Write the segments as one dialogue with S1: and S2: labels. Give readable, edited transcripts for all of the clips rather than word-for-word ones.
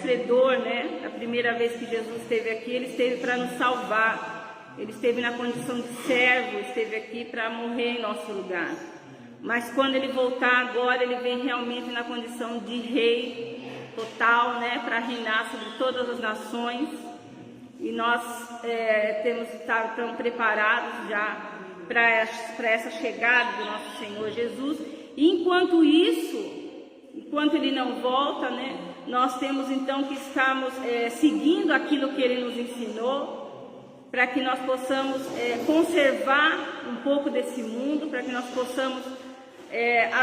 S1: sofredor, né? A primeira vez que Jesus esteve aqui, ele esteve para nos salvar. Ele esteve na condição de servo, esteve aqui para morrer em nosso lugar. Mas quando ele voltar agora, ele vem realmente na condição de rei total, né? Para reinar sobre todas as nações. E nós temos que estar tão preparados já para essa chegada do nosso Senhor Jesus. E enquanto ele não volta, né, nós temos então que estarmos seguindo aquilo que ele nos ensinou, para que nós possamos conservar um pouco desse mundo, para que nós possamos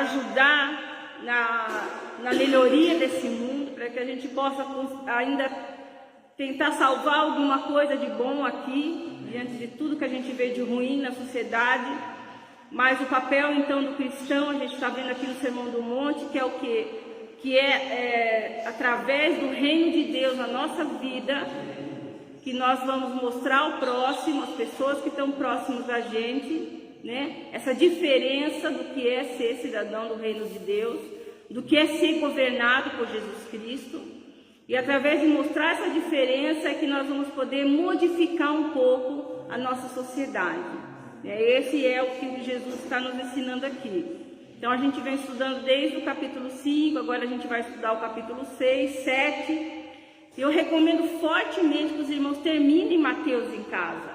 S1: ajudar na melhoria desse mundo, para que a gente possa ainda tentar salvar alguma coisa de bom aqui, diante de tudo que a gente vê de ruim na sociedade. Mas o papel então do cristão, a gente está vendo aqui no Sermão do Monte, que é o quê? Que é através do reino de Deus na nossa vida, que nós vamos mostrar ao próximo, as pessoas que estão próximas da gente, né? Essa diferença do que é ser cidadão do reino de Deus, do que é ser governado por Jesus Cristo. E através de mostrar essa diferença é que nós vamos poder modificar um pouco a nossa sociedade. Esse é o que Jesus está nos ensinando aqui. Então a gente vem estudando desde o capítulo 5, agora a gente vai estudar o capítulo 6, 7. Eu recomendo fortemente que os irmãos terminem Mateus em casa,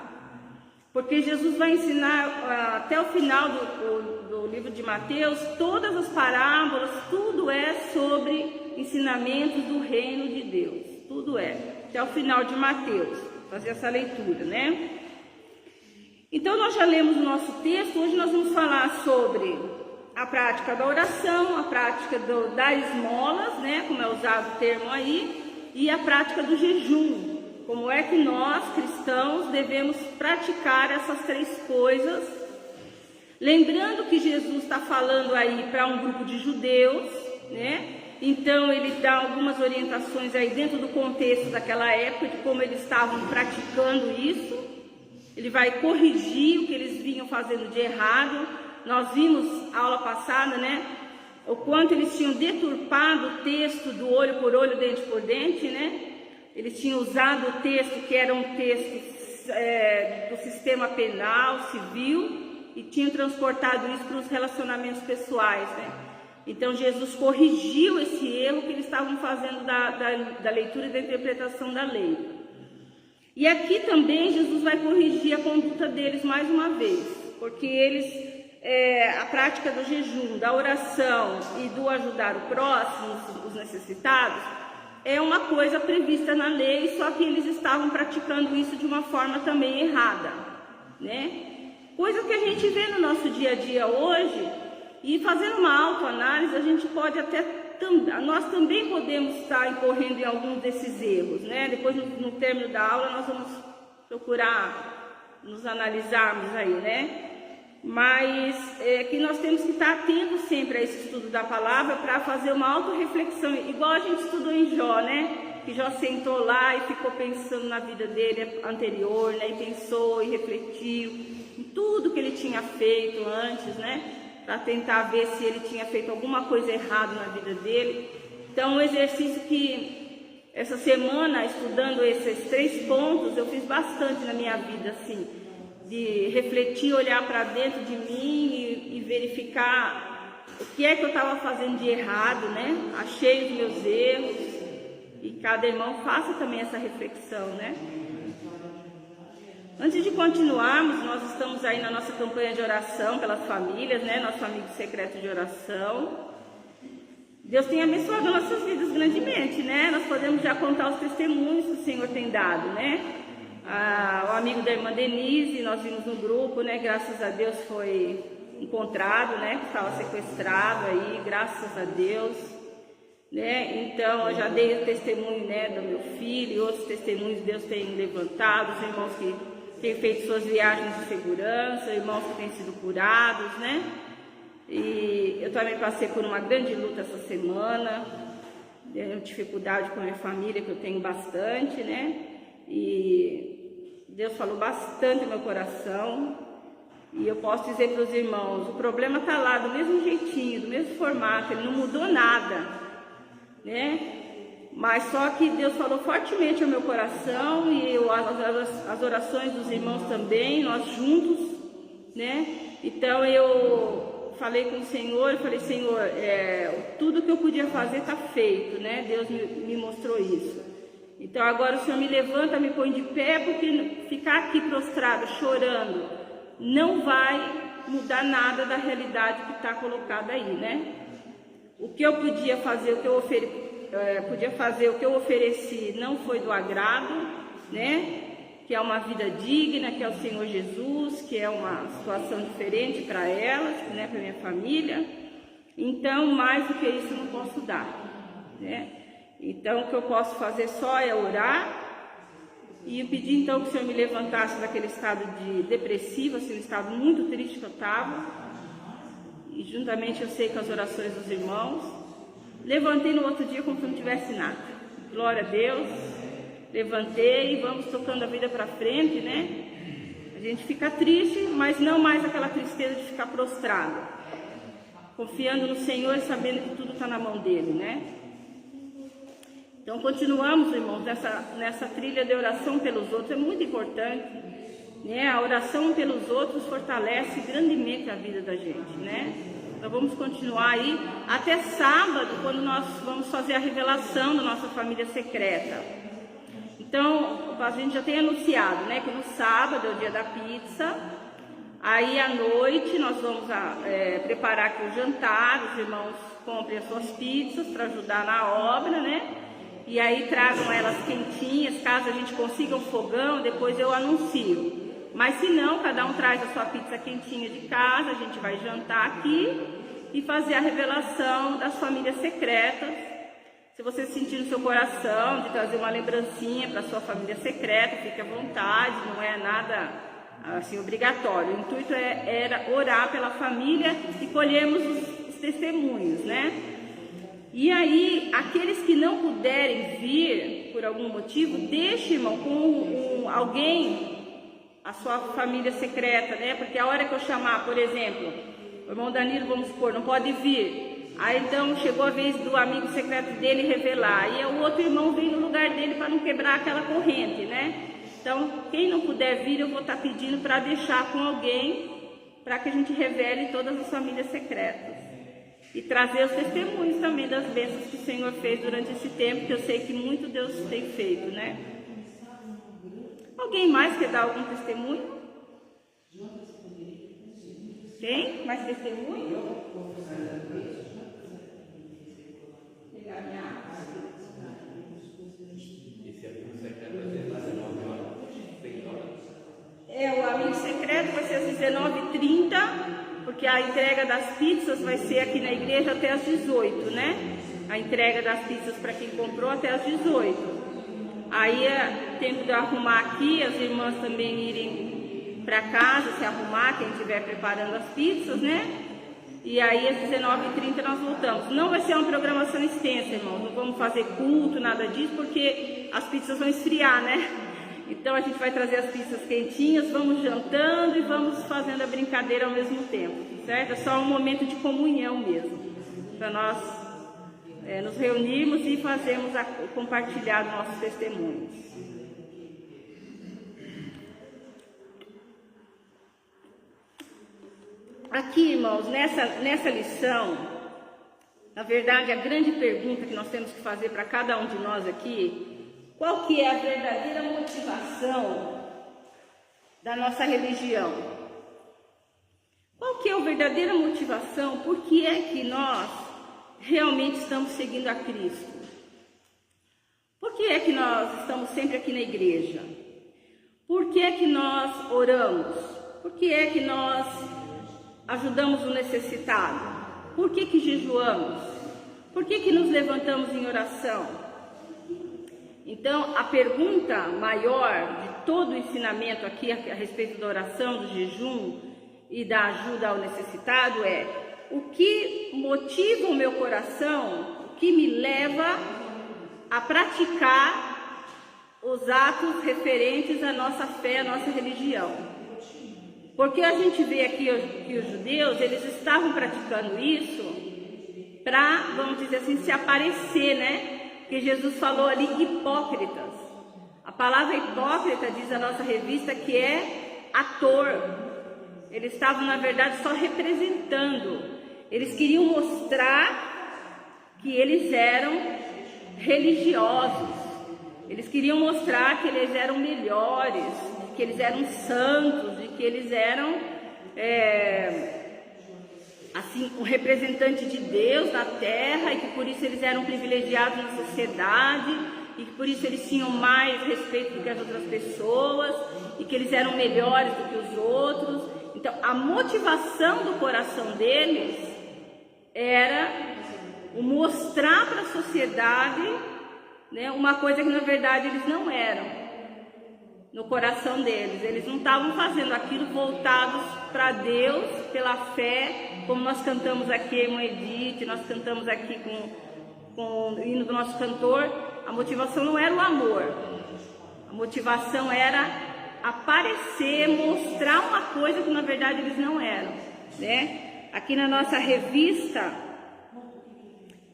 S1: porque Jesus vai ensinar até o final do livro de Mateus, todas as parábolas, tudo é sobre ensinamentos do reino de Deus, tudo até o final de Mateus, fazer essa leitura, né? Então nós já lemos o nosso texto. Hoje nós vamos falar sobre a prática da oração, a prática das esmolas, né, como é usado o termo aí, e a prática do jejum. Como é que nós, cristãos, devemos praticar essas três coisas? Lembrando que Jesus está falando aí para um grupo de judeus, né? Então ele dá algumas orientações aí dentro do contexto daquela época, de como eles estavam praticando isso. Ele vai corrigir o que eles vinham fazendo de errado. Nós vimos a aula passada, né? O quanto eles tinham deturpado o texto do olho por olho, dente por dente, né? Eles tinham usado o texto que era um texto do sistema penal, civil, e tinham transportado isso para os relacionamentos pessoais, né? Então Jesus corrigiu esse erro que eles estavam fazendo da leitura e da interpretação da lei. E aqui também Jesus vai corrigir a conduta deles mais uma vez, porque eles, a prática do jejum, da oração e do ajudar o próximo, os necessitados, é uma coisa prevista na lei, só que eles estavam praticando isso de uma forma também errada, né? Coisa que a gente vê no nosso dia a dia hoje, e fazendo uma autoanálise, a gente pode nós também podemos estar incorrendo em alguns desses erros, né? Depois, no término da aula, nós vamos procurar nos analisarmos aí, né? Mas que nós temos que estar atentos sempre a esse estudo da palavra para fazer uma autorreflexão, igual a gente estudou em Jó, né? Que Jó sentou lá e ficou pensando na vida dele anterior, né? E pensou e refletiu em tudo que ele tinha feito antes, né? Para tentar ver se ele tinha feito alguma coisa errada na vida dele. Então, um exercício que essa semana, estudando esses 3 pontos, eu fiz bastante na minha vida, assim, de refletir, olhar para dentro de mim e verificar o que é que eu estava fazendo de errado, né? Achei os meus erros, e cada irmão faça também essa reflexão, né? Antes de continuarmos, nós estamos aí na nossa campanha de oração pelas famílias, né? Nosso amigo secreto de oração. Deus tem abençoado nossas vidas grandemente, né? Nós podemos já contar os testemunhos que o Senhor tem dado, né? O amigo da irmã Denise, nós vimos no grupo, né? Graças a Deus foi encontrado, né? Que estava sequestrado aí, graças a Deus, né? Então, eu já dei o testemunho, né? Do meu filho, e outros testemunhos Deus tem levantado, os irmãos que têm feito suas viagens de segurança, irmãos que têm sido curados, né? E eu também passei por uma grande luta essa semana, dificuldade com a minha família, que eu tenho bastante, né? E Deus falou bastante no meu coração. E eu posso dizer para os irmãos, o problema está lá, do mesmo jeitinho, do mesmo formato, ele não mudou nada, né? Mas só que Deus falou fortemente ao meu coração e as orações dos irmãos também, nós juntos, né? Então eu falei com o Senhor, Senhor, tudo que eu podia fazer está feito, né? Deus me mostrou isso. Então agora o Senhor me levanta, me põe de pé, porque ficar aqui prostrado, chorando, não vai mudar nada da realidade que está colocada aí, né? O que eu podia fazer, o que eu ofereci não foi do agrado, né? Que é uma vida digna, que é o Senhor Jesus, que é uma situação diferente para elas, né? Para minha família. Então, mais do que isso eu não posso dar, né? Então, o que eu posso fazer só é orar. E eu pedi então que o Senhor me levantasse daquele estado de depressivo, assim, um estado muito triste que eu estava. E juntamente eu sei com as orações dos irmãos, levantei no outro dia como se não tivesse nada. Glória a Deus, levantei e vamos tocando a vida para frente, né? A gente fica triste, mas não mais aquela tristeza de ficar prostrado, confiando no Senhor e sabendo que tudo está na mão dele, né? Então continuamos, irmãos, nessa trilha de oração pelos outros, é muito importante, né? A oração pelos outros fortalece grandemente a vida da gente, né? Então vamos continuar aí até sábado, quando nós vamos fazer a revelação da nossa família secreta. Então a gente já tem anunciado, né, que no sábado é o dia da pizza. Aí à noite nós vamos preparar aqui o jantar, os irmãos comprem as suas pizzas para ajudar na obra, né? E aí tragam elas quentinhas, caso a gente consiga um fogão, depois eu anuncio. Mas se não, cada um traz a sua pizza quentinha de casa, a gente vai jantar aqui e fazer a revelação das famílias secretas. Se você sentir no seu coração de trazer uma lembrancinha para a sua família secreta, fique à vontade, não é nada assim obrigatório. O intuito era orar pela família e colhermos os testemunhos, né? E aí, aqueles que não puderem vir por algum motivo, deixe, irmão, com alguém, a sua família secreta, né? Porque a hora que eu chamar, por exemplo, o irmão Danilo, vamos supor, não pode vir. Aí então chegou a vez do amigo secreto dele revelar. E o outro irmão vem no lugar dele para não quebrar aquela corrente, né? Então, quem não puder vir, eu vou estar pedindo para deixar com alguém, para que a gente revele todas as famílias secretas. E trazer os testemunhos também das bênçãos que o Senhor fez durante esse tempo, que eu sei que muito Deus tem feito, né? Alguém mais quer dar algum testemunho? Tem? Mais testemunho? O amigo secreto vai ser às 19h30. Porque a entrega das pizzas vai ser aqui na igreja até às 18, né? A entrega das pizzas para quem comprou até às 18. Aí é tempo de arrumar aqui, as irmãs também irem para casa, se arrumar, quem estiver preparando as pizzas, né? E aí às 19h30 nós voltamos. Não vai ser uma programação extensa, irmãos. Não vamos fazer culto, nada disso, porque as pizzas vão esfriar, né? Então a gente vai trazer as pizzas quentinhas, vamos jantando e vamos fazendo a brincadeira ao mesmo tempo, certo? É só um momento de comunhão mesmo, para nós nos reunirmos e fazermos compartilhar nossos testemunhos. Aqui, irmãos, nessa lição, na verdade, a grande pergunta que nós temos que fazer para cada um de nós aqui: qual que é a verdadeira motivação da nossa religião? Qual que é a verdadeira motivação? Por que é que nós realmente estamos seguindo a Cristo? Por que é que nós estamos sempre aqui na igreja? Por que é que nós oramos? Por que é que nós ajudamos o necessitado? Por que que jejuamos? Por que que nos levantamos em oração? Então, a pergunta maior de todo o ensinamento aqui a respeito da oração, do jejum e da ajuda ao necessitado é: o que motiva o meu coração, o que me leva a praticar os atos referentes à nossa fé, à nossa religião? Porque a gente vê aqui que os judeus, eles estavam praticando isso para, vamos dizer assim, se aparecer, né? Porque Jesus falou ali hipócritas. A palavra hipócrita, diz a nossa revista, que é ator. Eles estavam, na verdade, só representando. Eles queriam mostrar que eles eram religiosos. Eles queriam mostrar que eles eram melhores, que eles eram santos, de que eles eram assim, um representante de Deus na terra, e que por isso eles eram privilegiados na sociedade, e que por isso eles tinham mais respeito do que as outras pessoas, e que eles eram melhores do que os outros. Então, a motivação do coração deles era o mostrar para a sociedade, né, uma coisa que na verdade eles não eram. No coração deles, eles não estavam fazendo aquilo voltados para Deus, pela fé, como nós cantamos aqui, irmã Edith, nós cantamos aqui com o hino do nosso cantor. A motivação não era o amor, a motivação era aparecer, mostrar uma coisa que na verdade eles não eram, né? Aqui na nossa revista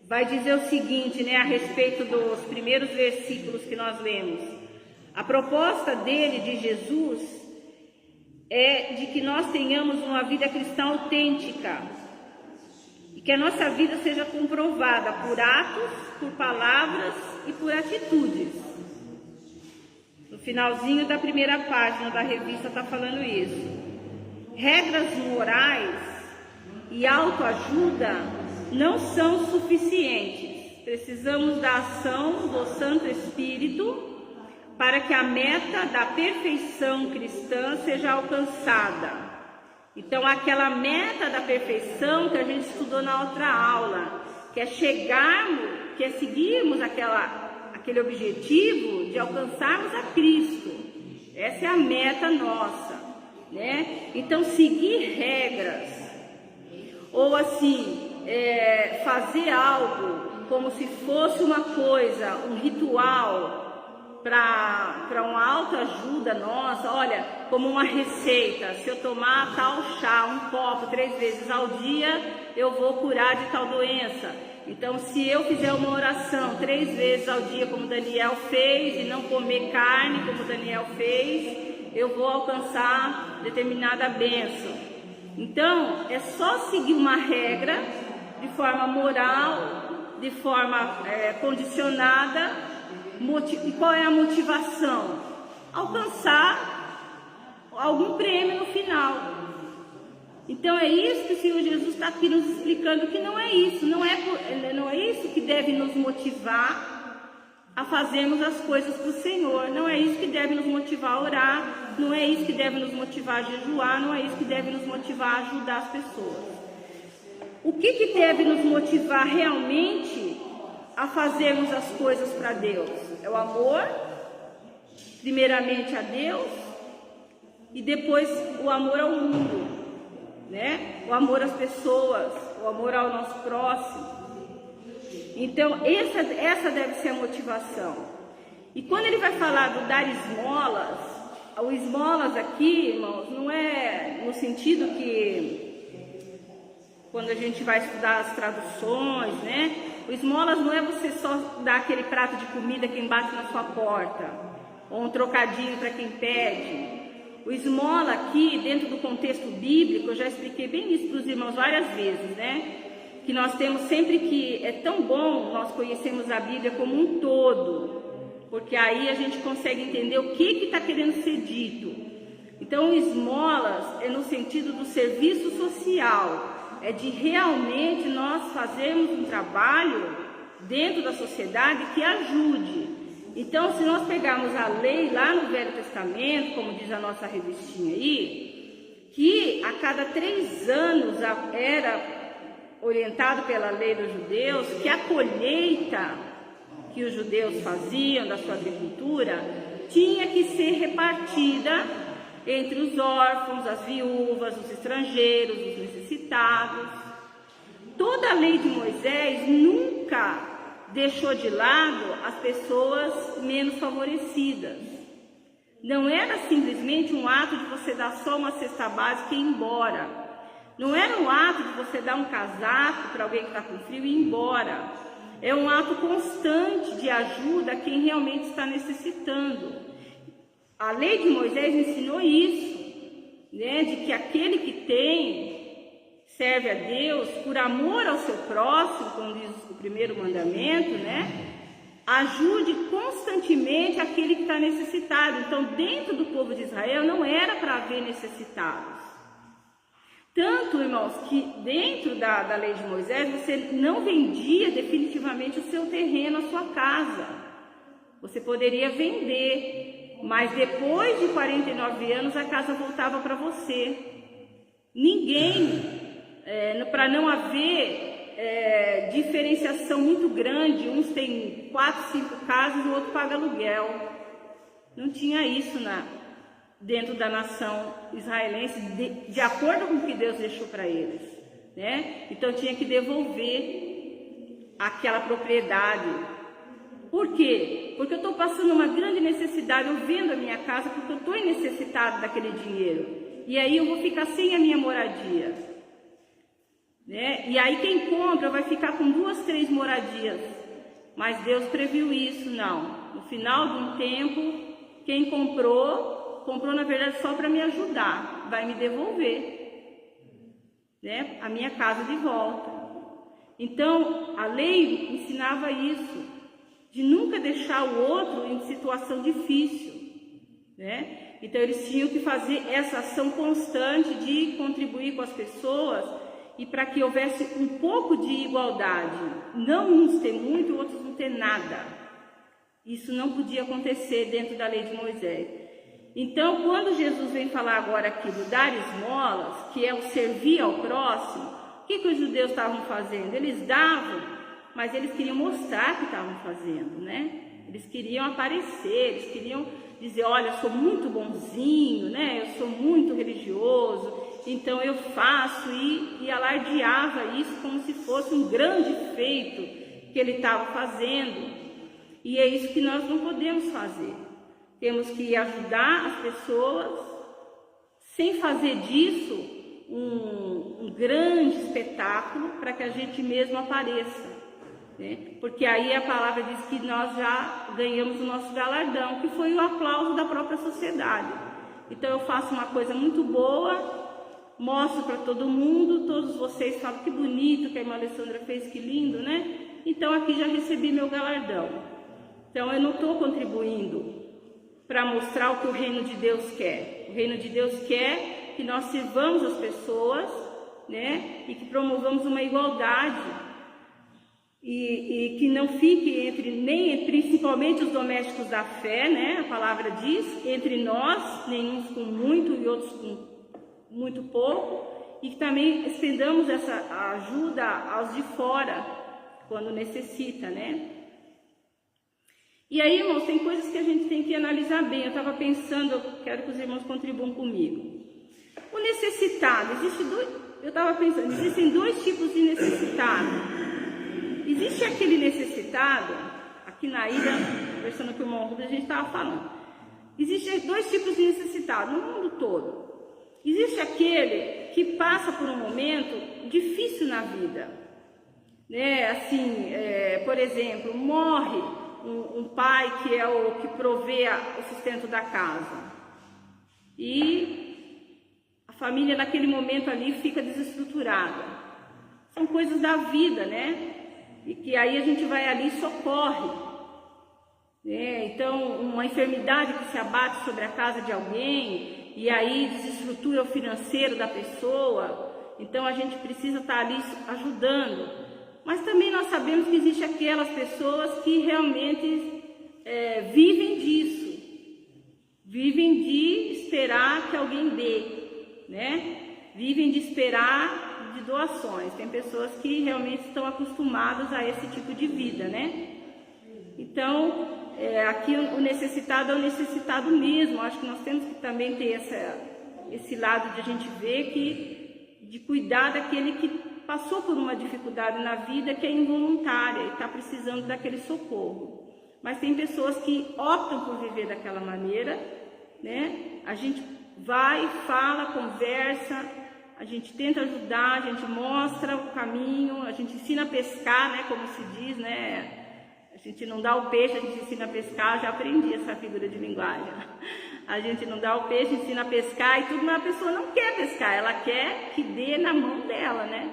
S1: vai dizer o seguinte, né, a respeito dos primeiros versículos que nós lemos. A proposta dele, de Jesus, é de que nós tenhamos uma vida cristã autêntica e que a nossa vida seja comprovada por atos, por palavras e por atitudes. No finalzinho da primeira página da revista está falando isso. Regras morais e autoajuda não são suficientes. Precisamos da ação do Santo Espírito para que a meta da perfeição cristã seja alcançada. Então, aquela meta da perfeição que a gente estudou na outra aula, que é chegarmos, que é seguirmos aquele objetivo de alcançarmos a Cristo. Essa é a meta nossa, né? Então, seguir regras, ou assim, fazer algo como se fosse uma coisa, um ritual, para uma autoajuda nossa, olha, como uma receita, se eu tomar tal chá, um copo 3 vezes ao dia, eu vou curar de tal doença. Então, se eu fizer uma oração 3 vezes ao dia, como Daniel fez, e não comer carne, como Daniel fez, eu vou alcançar determinada bênção. Então, é só seguir uma regra de forma moral, de forma condicionada. E qual é a motivação? Alcançar algum prêmio no final. Então é isso que o Senhor Jesus está aqui nos explicando, que não é isso, não é isso que deve nos motivar a fazermos as coisas para o Senhor, não é isso que deve nos motivar a orar, não é isso que deve nos motivar a jejuar, não é isso que deve nos motivar a ajudar as pessoas. O que deve nos motivar realmente a fazermos as coisas para Deus? É o amor, primeiramente a Deus, e depois o amor ao mundo, né? O amor às pessoas, o amor ao nosso próximo. Então, essa deve ser a motivação. E quando ele vai falar do dar esmolas, o esmolas aqui, irmãos, não é no sentido que quando a gente vai estudar as traduções, né? O esmolas não é você só dar aquele prato de comida quem bate na sua porta, ou um trocadinho para quem pede. O esmola aqui, dentro do contexto bíblico, eu já expliquei bem isso para os irmãos várias vezes, né? Que nós temos sempre que, é tão bom nós conhecermos a Bíblia como um todo, porque aí a gente consegue entender o que está querendo ser dito. Então, o esmolas é no sentido do serviço social, é de realmente nós fazermos um trabalho dentro da sociedade que ajude. Então, se nós pegarmos a lei lá no Velho Testamento, como diz a nossa revistinha aí, que a cada 3 anos era orientado pela lei dos judeus, que a colheita que os judeus faziam da sua agricultura tinha que ser repartida entre os órfãos, as viúvas, os estrangeiros, os necessitados. Toda a lei de Moisés nunca deixou de lado as pessoas menos favorecidas. Não era simplesmente um ato de você dar só uma cesta básica e ir embora. Não era um ato de você dar um casaco para alguém que está com frio e ir embora. é um ato constante de ajuda a quem realmente está necessitando. A lei de Moisés ensinou isso, né, de que aquele que tem, serve a Deus por amor ao seu próximo, como diz o primeiro mandamento, né, ajude constantemente aquele que está necessitado. Então, dentro do povo de Israel não era para haver necessitados. Tanto, irmãos, que dentro da lei de Moisés você não vendia definitivamente o seu terreno, a sua casa. Você poderia vender, mas depois de 49 anos a casa voltava para você. Ninguém, para não haver diferenciação muito grande, uns têm 4, 5 casas, o outro paga aluguel. Não tinha isso dentro da nação israelense, de acordo com o que Deus deixou para eles, né? Então tinha que devolver aquela propriedade. Por quê? Porque eu estou passando uma grande necessidade, eu vendo a minha casa porque eu estou necessitado daquele dinheiro, e aí eu vou ficar sem a minha moradia, né? E aí quem compra vai ficar com 2, 3 moradias, mas Deus previu isso. Não, no final de um tempo, quem comprou na verdade só para me ajudar, vai me devolver, né, a minha casa de volta. Então a lei ensinava isso, de nunca deixar o outro em situação difícil, né? Então eles tinham que fazer essa ação constante de contribuir com as pessoas, e para que houvesse um pouco de igualdade, não uns ter muito e outros não ter nada. Isso não podia acontecer dentro da lei de Moisés. Então, quando Jesus vem falar agora aqui do dar esmolas, que é o servir ao próximo, o que os judeus estavam fazendo? Eles davam, mas eles queriam mostrar que estavam fazendo, né? Eles queriam aparecer, eles queriam dizer, olha, eu sou muito bonzinho, né? Eu sou muito religioso, então eu faço, e alardeava isso como se fosse um grande feito que ele estava fazendo. E é isso que nós não podemos fazer. Temos que ajudar as pessoas sem fazer disso um grande espetáculo para que a gente mesmo apareça, né? Porque aí a palavra diz que nós já ganhamos o nosso galardão, que foi o aplauso da própria sociedade. Então eu faço uma coisa muito boa, mostro para todo mundo, todos vocês falam que bonito que a irmã Alessandra fez, que lindo, né? Então aqui já recebi meu galardão. Então eu não estou contribuindo para mostrar o que o reino de Deus quer. O reino de Deus quer que nós sirvamos as pessoas, né? E que promovamos uma igualdade. E que não fique principalmente os domésticos da fé, né? A palavra diz, entre nós, uns com muito e outros com muito pouco, e que também estendamos essa ajuda aos de fora, quando necessita, né? E aí, irmãos, tem coisas que a gente tem que analisar bem. Eu estava pensando, eu quero que os irmãos contribuam comigo. O necessitado, existem 2 tipos de necessitado. Existe aquele necessitado, aqui na ilha, conversando com o irmão Rubens, a gente estava falando. Existem 2 tipos de necessitado no mundo todo. Existe aquele que passa por um momento difícil na vida, né? Assim, por exemplo, morre um pai que é o que provê o sustento da casa, e a família naquele momento ali fica desestruturada. São coisas da vida, né? E que aí a gente vai ali e socorre, né? Então, uma enfermidade que se abate sobre a casa de alguém, e aí desestrutura o financeiro da pessoa, então a gente precisa estar ali ajudando. Mas também nós sabemos que existem aquelas pessoas que realmente vivem disso, vivem de esperar que alguém dê, né? Vivem de esperar de doações. Tem pessoas que realmente estão acostumadas a esse tipo de vida, né? Então, aqui o necessitado é o necessitado mesmo. Acho que nós temos que também ter esse lado de a gente ver de cuidar daquele que passou por uma dificuldade na vida que é involuntária e está precisando daquele socorro. Mas tem pessoas que optam por viver daquela maneira, né? A gente vai, fala, conversa, a gente tenta ajudar, a gente mostra o caminho, a gente ensina a pescar, né, como se diz, né? A gente não dá o peixe, a gente ensina a pescar. Já aprendi essa figura de linguagem. A gente não dá o peixe, ensina a pescar e tudo, mas a pessoa não quer pescar, ela quer que dê na mão dela, né?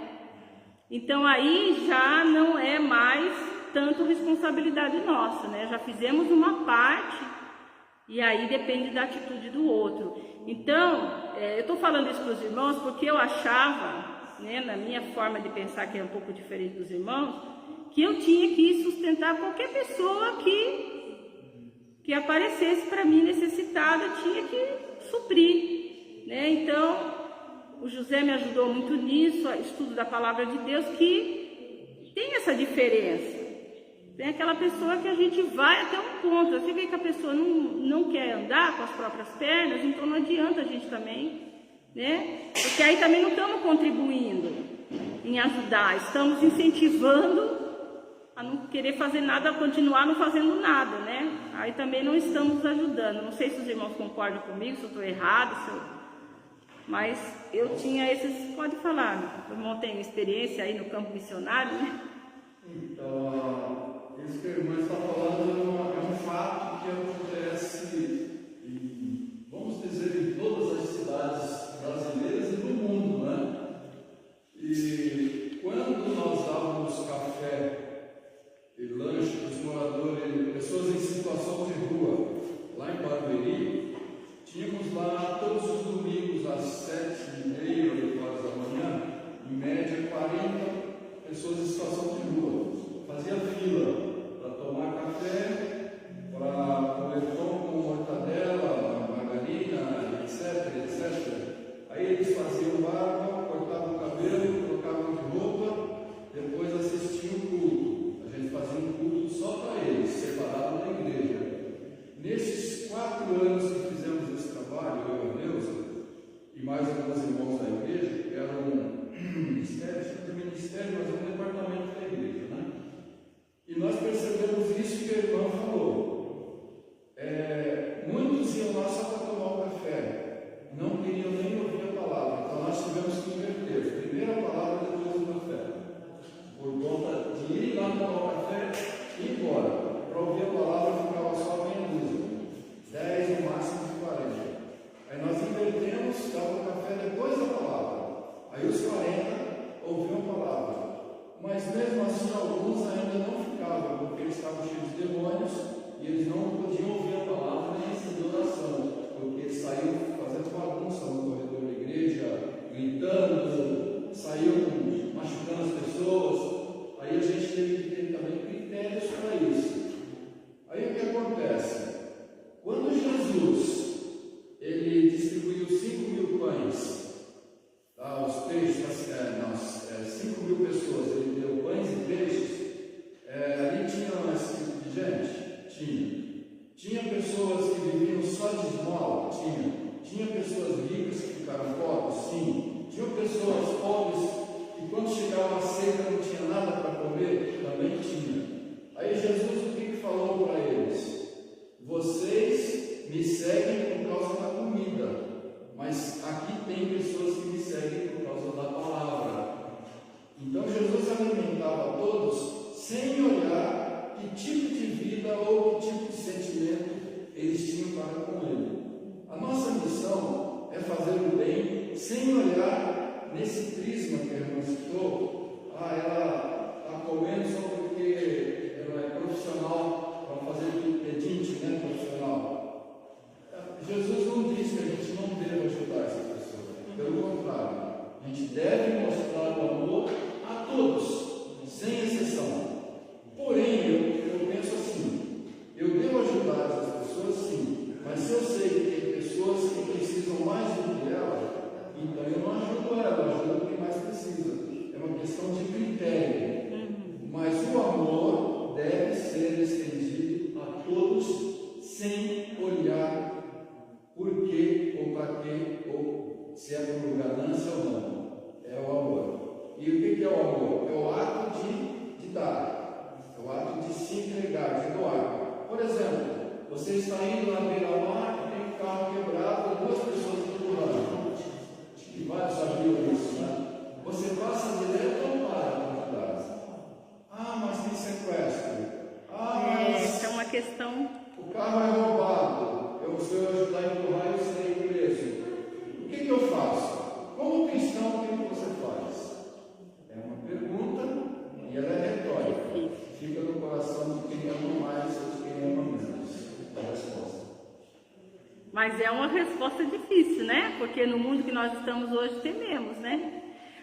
S1: Então aí já não é mais tanto responsabilidade nossa, né? Já fizemos uma parte e aí depende da atitude do outro. Então, eu estou falando isso para os irmãos porque eu achava, né, na minha forma de pensar, que é um pouco diferente dos irmãos, que eu tinha que sustentar qualquer pessoa que aparecesse para mim necessitada, tinha que suprir, né? Então, o José me ajudou muito nisso, o estudo da palavra de Deus, que tem essa diferença. Tem aquela pessoa que a gente vai até um ponto, você vê que a pessoa não quer andar com as próprias pernas, então não adianta a gente também, né? Porque aí também não estamos contribuindo em ajudar, estamos incentivando a não querer fazer nada, a continuar não fazendo nada, né? Aí também não estamos ajudando. Não sei se os irmãos concordam comigo, se eu estou errado, mas eu tinha esses... Pode falar, o irmão tem experiência aí no campo missionário, né?
S2: Então, isso que a irmã está falando é um fato que acontece, vamos dizer, em todas as cidades brasileiras e do mundo, né? E quando nós dávamos café e lanche para os moradores, pessoas em situação de rua, lá em Barueri, tínhamos lá todos os domingos às 7h30, 8 horas da manhã, em média 40 pessoas em situação de rua. Fazia fila para tomar café, para comer pão com mortadela, margarina, etc. Aí eles faziam barba, cortavam o cabelo, trocavam de roupa, depois assistiam o culto. A gente fazia um culto só para eles, separado da igreja. Nesses 4 anos que fizemos esse trabalho, eu e a Neuza, e mais alguns irmãos da igreja, que era um ministério, mas um departamento da igreja, né? E nós percebemos isso que a irmã falou. Muitos iam lá só para tomar o café, não queriam nem ouvir a palavra, então nós tivemos que inverter. Primeiro a palavra, depois o café. Por conta de ir lá tomar o café e ir embora. Para ouvir a palavra ficava só meia dúzia, 10 no máximo de 40. Aí nós invertemos, dava o café depois da palavra. Aí os 40 ouviam a palavra. Mas mesmo assim alguns ainda não ficavam, porque eles estavam cheios de demônios e eles não podiam ouvir a palavra nem receber oração, porque eles saíam fazendo bagunça no corredor da igreja, gritando, saíam machucando as pessoas. Aí a gente teve que ter também critérios para isso. Aí o que acontece? Quando Jesus ele distribuiu 5.000 pães, os peixes, 5.000 pessoas, ele deu pães e peixes, ali tinha esse tipo de gente? Tinha pessoas que viviam só de esmola? Tinha pessoas ricas que ficaram pobres? Sim. Tinha pessoas pobres que quando chegava a seca não tinha nada para comer? Também tinha. Aí Jesus o que falou para eles? Vocês me seguem por causa da comida, mas aqui tem pessoas que me seguem por causa da palavra. Então Jesus alimentava todos sem olhar que tipo de vida ou que tipo de sentimento eles tinham para com ele. A nossa missão é fazer o bem sem olhar nesse prisma que a irmã citou. Ela está comendo só porque ela é profissional para fazer pedinte, né, profissional. Jesus não diz que a gente não deve ajudar essa pessoa. Pelo contrário, a gente deve mostrar o amor a todos, sem exceção. Porém, eu penso assim, eu devo ajudar essas pessoas sim, mas se eu sei que tem pessoas que precisam mais do que ela, então eu não ajudo ela, eu ajudo quem mais precisa. É uma questão de critério. Mas o amor deve ser estendido a todos sem olhar por quê ou para quê, ou se é por ganância ou não. É o amor. E o que é o amor? É o ato de dar, é o ato de se entregar, de doar. Por exemplo, você está indo na beira-mar, tem um carro quebrado, 2 pessoas empurrando. E vários amigos
S1: Mas é uma resposta difícil, né? Porque no mundo que nós estamos hoje tememos, né?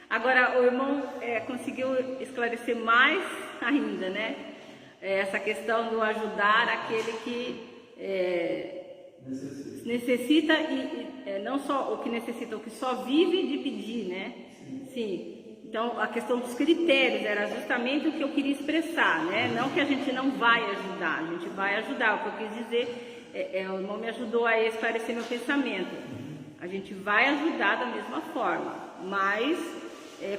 S1: Agora, o irmão conseguiu esclarecer mais ainda, né? Essa questão do ajudar aquele que necessita e não só o que necessita, o que só vive de pedir, né? Sim. Então, a questão dos critérios era justamente o que eu queria expressar, né? Não que a gente não vai ajudar, a gente vai ajudar. O que eu quis dizer, o irmão me ajudou a esclarecer meu pensamento. A gente vai ajudar da mesma forma, mas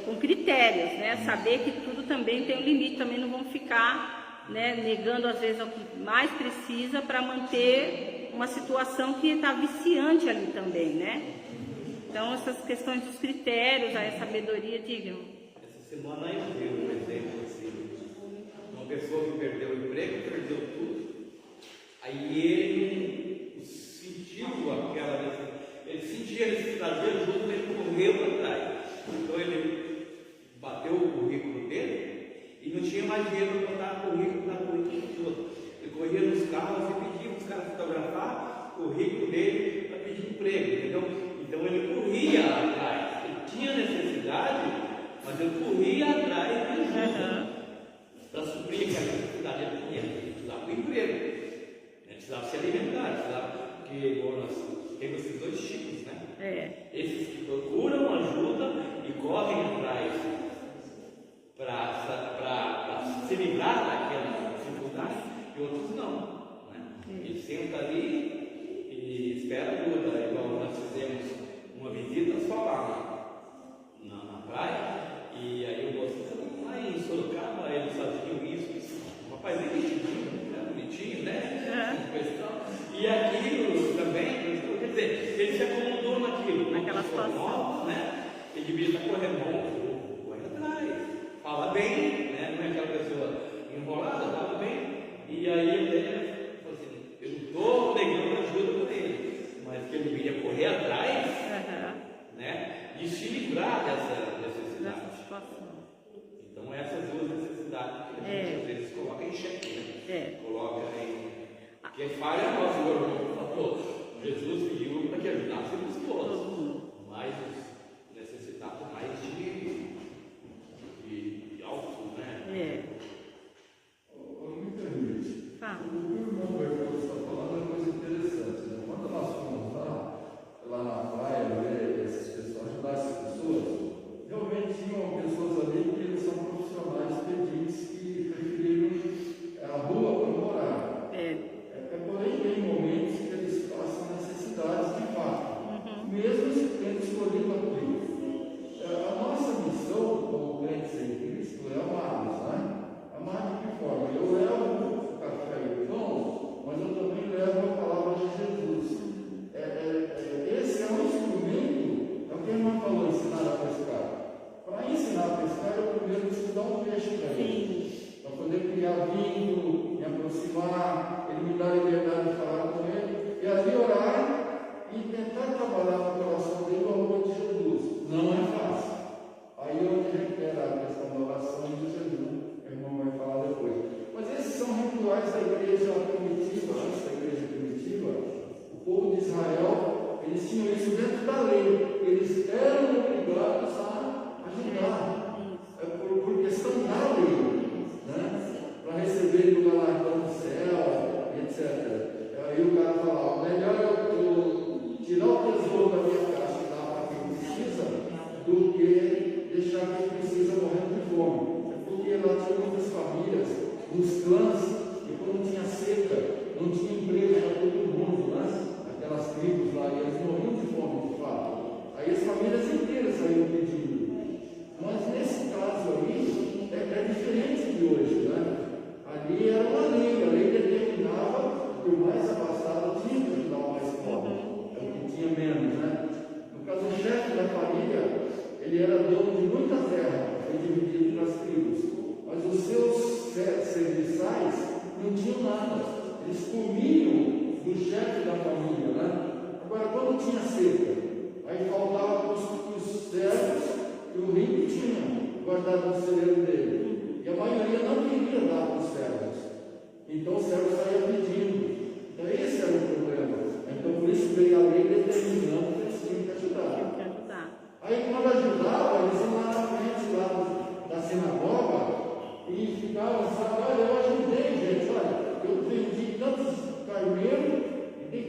S1: com critérios, né? Saber que tudo também tem um limite, também não vamos ficar, né, negando às vezes o que mais precisa para manter uma situação que está viciante ali também, né? Então, essas questões dos critérios, a sabedoria, digam.
S3: Essa semana eu vi um exemplo assim, uma pessoa que perdeu o emprego, perdeu tudo, aí ele sentiu ele sentia a necessidade de ajuda, ele correu atrás. Então ele bateu o currículo dele e não tinha mais dinheiro para botar currículo na currículo de outro. Ele corria nos carros e pedia para os caras fotografar o currículo dele para pedir emprego, entendeu? Então ele corria atrás, ele tinha necessidade, mas ele corria atrás de ajuda para suprir aquela necessidade. Ele precisava do emprego, ele precisava se alimentar, porque nós temos esses dois tipos, né? Esses que procuram ajuda e correm atrás para se livrar daquela dificuldade, e outros não, né? Ele senta ali e espera ajuda, igual nós fizemos uma visita a Solar na praia, e aí eu mostrando lá em Sorocaba, eles faziam isso, um rapazinho vestidinho, né? Bonitinho, né? E aquilo também, quer dizer, ele se acomodou naquela situação, né? Ele devia estar correndo, corre atrás, fala bem, né? Não é aquela pessoa enrolada, fala bem, e aí ele falou assim, eu não estou negando ajuda para ele, mas que ele deveria correr atrás, né? De se livrar dessa necessidade. Então essas duas necessidades que a gente às vezes coloca em xeque, né? Coloca em... Quem falha é nosso irmão falou. Jesus pediu para que ajudássemos todos, mas os necessitados mais de alto, né?
S2: Me permite. O que o irmão Bergoglio está falando é uma coisa interessante, né? Quando nós fomos lá na praia, ver essas pessoas, ajudar essas pessoas, realmente tinham pessoas ali que eles são profissionais pedintes que preferiram a rua para morar. Porém, tem momentos que eles passam necessidades de fato, mesmo se tendo escolhido a Cristo. A nossa missão como crentes em Cristo é amá-los, né? Amar de que forma? Eu levo o café e o pão, mas eu também levo a palavra de Jesus. Esse é um instrumento, é o que a irmã falou, ensinar a pescar. Para ensinar a pescar, eu primeiro preciso dar um peixe para ele, para poder criar vínculo, me aproximar, ele me dá a liberdade de falar com ele, e ali orar e tentar trabalhar no coração dele o amor de Jesus. Não é fácil. Aí eu requer a questão da oração e de jejum, que a irmã vai falar depois. Mas esses são rituais da igreja primitiva, antes da igreja primitiva. O povo de Israel, eles tinham isso dentro da lei. Eles eram obrigados a ajudar, por questão da lei, né? Para receber o galardão do céu, etc. Aí o cara fala, melhor eu tirar o tesouro da minha caixa e dar para quem precisa, do que deixar quem precisa morrendo de fome. Porque lá tinha muitas famílias, nos clãs, e quando tinha seca, não tinha emprego para todo mundo, né? Aquelas tribos lá, e eles morriam de fome, de fato. Aí as famílias inteiras saíram pedindo. Mas nesse caso aí, é diferente de hoje, né? Ali era uma lei, a lei determinava que o mais abastado tinha que ajudar o mais pobre, é o que tinha menos, né? No caso, o chefe da família, ele era dono de muita terra, foi dividido nas tribos, mas os seus serviçais não tinham nada, eles comiam do chefe da família, né? Agora, quando tinha seca, aí faltava os servos que o rico tinha guardado no celeiro dele, e a maioria não queria dar para os servos, então o servo saía pedindo. Então esse era o problema. Então por isso veio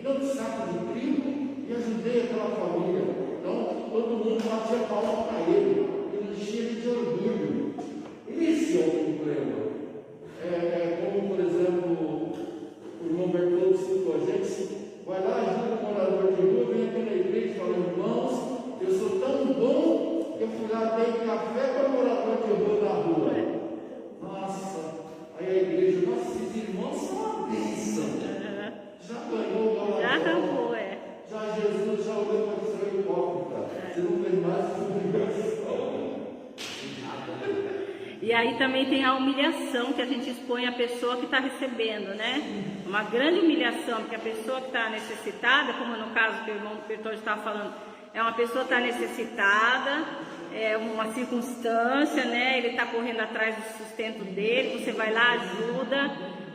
S4: tanto saco de trigo e ajudei aquela família. Então, todo mundo batia palma para ele, ele enchia de orgulho. Esse é o problema. Como, por exemplo, o irmão Bertoldo citou a gente, vai lá, ajuda o morador de rua, vem aqui na igreja e fala: irmãos, eu sou tão bom que eu fui lá, dei café para o morador de rua da rua. Nossa, aí a igreja, nossa, esses irmãos são uma bênção. Já ganhou o galardão.
S1: Já arrancou,
S4: Já Jesus já olhou para o seu hipócrita. Você não tem mais obrigação.
S1: E aí também tem a humilhação que a gente expõe à pessoa que está recebendo, né? Uma grande humilhação, porque a pessoa que está necessitada, como no caso que o irmão Bertoldo estava falando, é uma pessoa que está necessitada, é uma circunstância, né? Ele está correndo atrás do sustento dele, você vai lá, ajuda,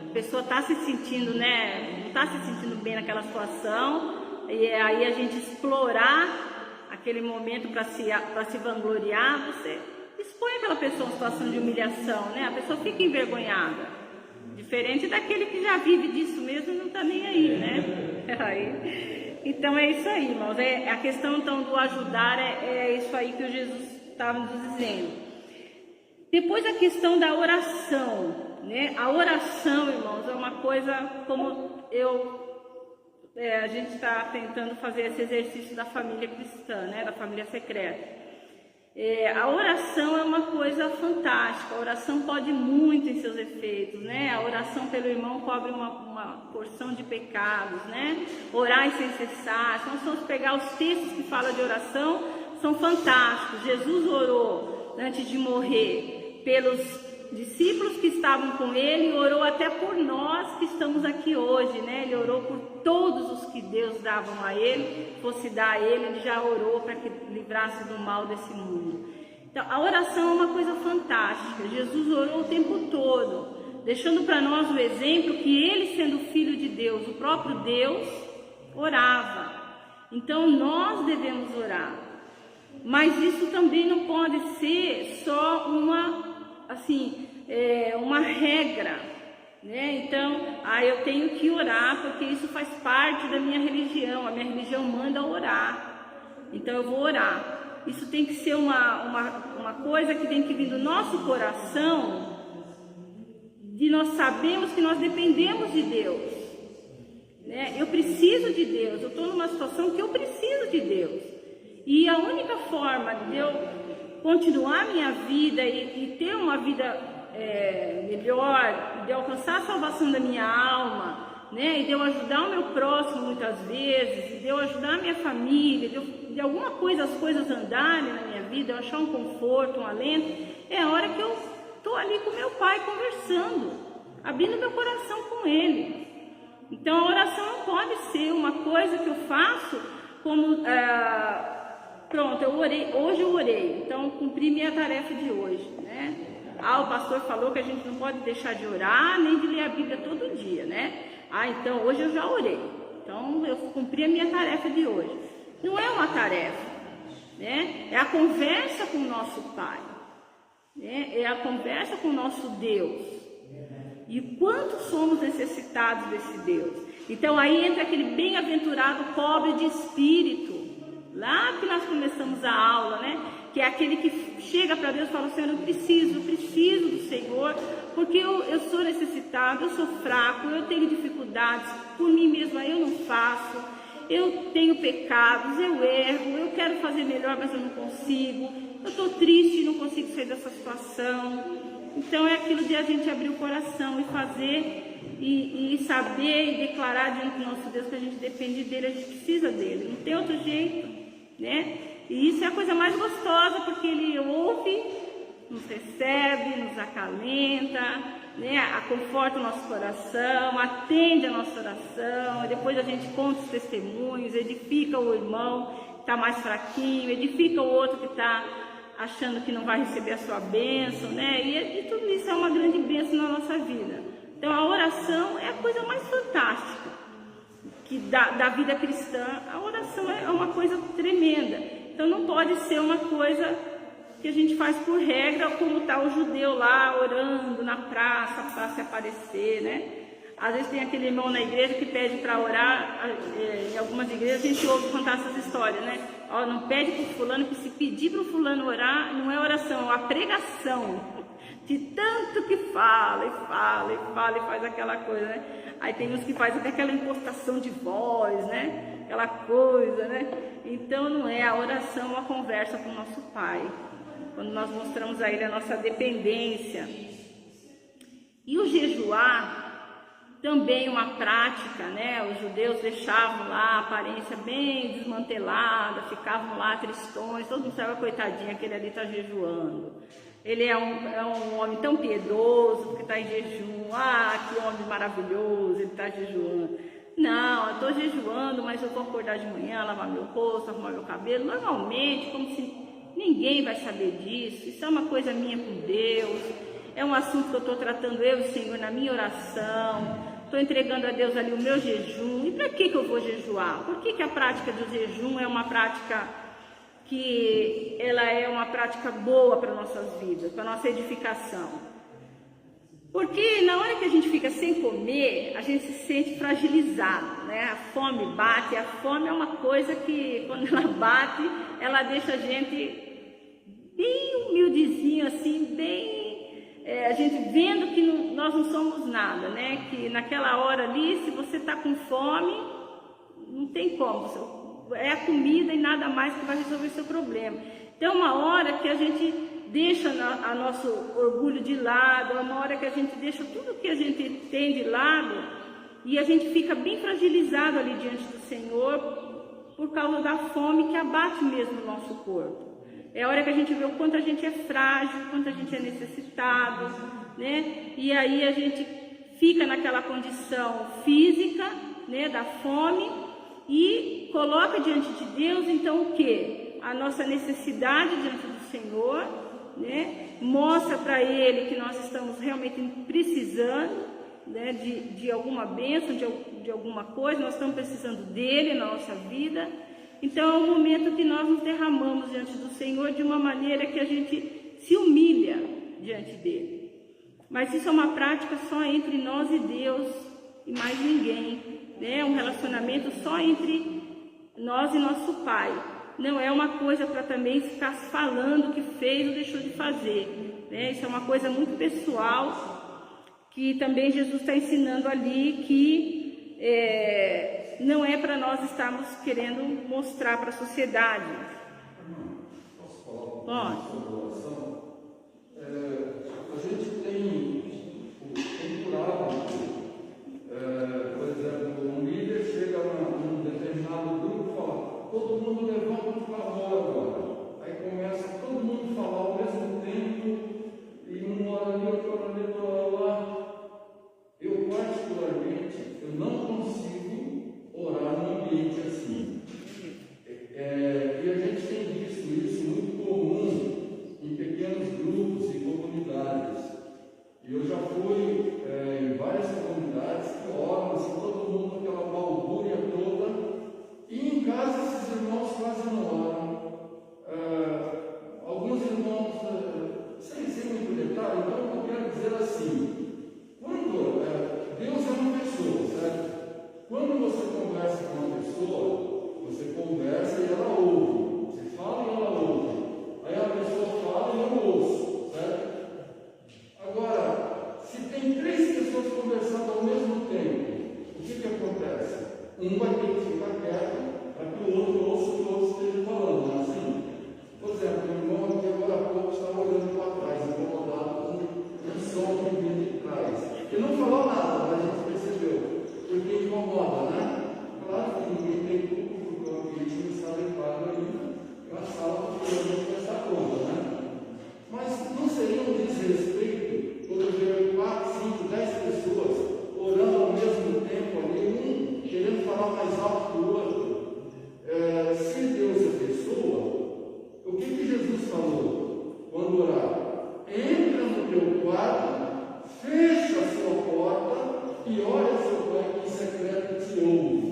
S1: a pessoa está se sentindo, né? Não está se sentindo bem naquela situação, e aí a gente explorar aquele momento para se vangloriar, você expõe aquela pessoa em uma situação de humilhação, né? A pessoa fica envergonhada. Diferente daquele que já vive disso mesmo e não está nem aí, né? Então é isso aí, irmãos. A questão então do ajudar é isso aí que o Jesus estava nos dizendo. Depois a questão da oração, né? A oração, irmãos, é uma coisa como a gente está tentando fazer esse exercício da família cristã, né? Da família secreta. A oração é uma coisa fantástica, a oração pode muito em seus efeitos, né? A oração pelo irmão cobre uma porção de pecados, né? Orar sem cessar, se nós formos pegar os textos que falam de oração, são fantásticos. Jesus orou antes de morrer pelos discípulos que estavam com ele, orou até por nós que estamos aqui hoje, né? Ele orou por todos os que Deus dava a ele, fosse dar a ele já orou para que livrasse do mal desse mundo. Então, a oração é uma coisa fantástica. Jesus orou o tempo todo, deixando para nós o exemplo que ele, sendo filho de Deus, o próprio Deus, orava. Então, nós devemos orar. Mas isso também não pode ser só uma regra, né? Então, eu tenho que orar porque isso faz parte da minha religião, a minha religião manda orar, então eu vou orar. Isso tem que ser uma coisa que tem que vir do nosso coração, de nós sabemos que nós dependemos de Deus, né? Eu preciso de Deus, eu estou numa situação que eu preciso de Deus, e a única forma de eu continuar minha vida e ter uma vida melhor, de alcançar a salvação da minha alma, né? E de eu ajudar o meu próximo muitas vezes, de eu ajudar a minha família, de alguma coisa as coisas andarem na minha vida, eu achar um conforto, um alento, é a hora que eu estou ali com meu pai conversando, abrindo meu coração com ele. Então a oração não pode ser uma coisa que eu faço como pronto, hoje eu orei, então cumpri minha tarefa de hoje, né? O pastor falou que a gente não pode deixar de orar, nem de ler a Bíblia todo dia, né? Então hoje eu já orei, então eu cumpri a minha tarefa de hoje. Não é uma tarefa, né? É a conversa com o nosso Pai, né? É a conversa com o nosso Deus. E quanto somos necessitados desse Deus. Então aí entra aquele bem-aventurado pobre de espírito, lá que nós começamos a aula, né? Que é aquele que chega para Deus e fala: Senhor, eu preciso do Senhor, porque eu sou necessitado, eu sou fraco, eu tenho dificuldades, por mim mesma eu não faço, eu tenho pecados, eu erro, eu quero fazer melhor, mas eu não consigo, eu estou triste e não consigo sair dessa situação. Então é aquilo de a gente abrir o coração e fazer, e saber e declarar diante do nosso Deus que a gente depende dele, a gente precisa dele, não tem outro jeito, né? E isso é a coisa mais gostosa, porque ele ouve, nos recebe, nos acalenta, né? Conforta o nosso coração, atende a nossa oração, e depois a gente conta os testemunhos, edifica o irmão que está mais fraquinho, edifica o outro que está achando que não vai receber a sua bênção, né? E tudo isso é uma grande bênção na nossa vida. Então a oração é a coisa mais fantástica que da vida cristã. A oração é uma coisa tremenda. Então não pode ser uma coisa que a gente faz por regra, como está o judeu lá orando na praça para se aparecer, né? Às vezes tem aquele irmão na igreja que pede para orar, em algumas igrejas a gente ouve contar essas histórias, né? Ó, não pede para o fulano, que se pedir para o fulano orar, não é oração, é uma pregação. De tanto que fala, e faz aquela coisa, né? Aí tem uns que fazem até aquela impostação de voz, né? Aquela coisa, né? Então não é, a oração é uma conversa com o nosso Pai. Quando nós mostramos a Ele a nossa dependência. E o jejuar também uma prática, né? Os judeus deixavam lá a aparência bem desmantelada, ficavam lá tristões, todo mundo sabe, coitadinho, aquele ali está jejuando. Ele é um homem tão piedoso, porque está em jejum. Ah, que homem maravilhoso, ele está jejuando. Não, eu estou jejuando, mas eu vou acordar de manhã, lavar meu rosto, arrumar meu cabelo. Normalmente, como se ninguém vai saber disso. Isso é uma coisa minha com Deus. É um assunto que eu estou tratando eu e o Senhor na minha oração. Estou entregando a Deus ali o meu jejum. E para que eu vou jejuar? Por que a prática do jejum é uma prática que ela é uma prática boa para nossas vidas, para nossa edificação? Porque na hora que a gente fica sem comer, a gente se sente fragilizado, né? A fome bate, a fome é uma coisa que quando ela bate, ela deixa a gente bem humildezinho, assim, bem... a gente vendo que nós não somos nada, né? Que naquela hora ali, se você está com fome, não tem como, é a comida e nada mais que vai resolver seu problema. Então é uma hora que a gente deixa a nosso orgulho de lado, é uma hora que a gente deixa tudo que a gente tem de lado e a gente fica bem fragilizado ali diante do Senhor por causa da fome que abate mesmo o nosso corpo. É a hora que a gente vê o quanto a gente é frágil, o quanto a gente é necessitado, né? E aí a gente fica naquela condição física, né, da fome, e coloca diante de Deus, então, o quê? A nossa necessidade diante do Senhor, né? Mostra para Ele que nós estamos realmente precisando, né, de alguma bênção, de alguma coisa, nós estamos precisando dEle na nossa vida. Então é um momento que nós nos derramamos diante do Senhor de uma maneira que a gente se humilha diante dEle. Mas isso é uma prática só entre nós e Deus e mais ninguém, né? Um relacionamento só entre nós e nosso Pai. Não é uma coisa para também ficar falando o que fez ou deixou de fazer, né? Isso é uma coisa muito pessoal que também Jesus está ensinando ali, que não é para nós estarmos querendo mostrar para a sociedade.
S2: Posso falar um pouco sobre oração? A gente tem curado, por exemplo, um líder chega num determinado grupo e fala: todo mundo levanta para fora agora. Aí começa todo mundo a falar ao mesmo tempo, e um ora ali, outro ora ali, outro ora lá. Eu, particularmente, eu não consigo orar num ambiente assim. E a gente tem visto isso muito comum em pequenos grupos e comunidades. E eu já fui em várias comunidades que oram, assim, todo mundo com aquela balbúrdia toda. E em casa esses irmãos quase não oram. Alguns irmãos, sem muito detalhe, então eu quero dizer assim. Quando Deus é uma pessoa, certo? Quando você conversa com uma pessoa, você conversa e ela ouve. Você fala e ela ouve. Aí a pessoa fala e eu ouço, certo? Agora, se tem 3 pessoas conversando ao mesmo tempo, o que acontece? Um vai ter que ficar quieto para que o outro ouça o que o outro esteja falando, não é assim? Por exemplo, o irmão aqui agora há pouco estava olhando para trás, incomodado com um som que vinha de trás. Ele não falou nada, mas a gente percebeu, porque incomoda, né? Claro que ninguém tem culpa, porque o ambiente não está limpado ainda, é uma sala que realmente vai estar pronta, né? Mas não seria um desrespeito quando ver 4, 5, 10 pessoas orando ao mesmo tempo ali, um querendo falar mais alto que o outro? Se Deus é pessoa, o que Jesus falou quando orar? Entra no teu quarto, fecha a sua porta e olha ao seu Pai que em secreto te ouve.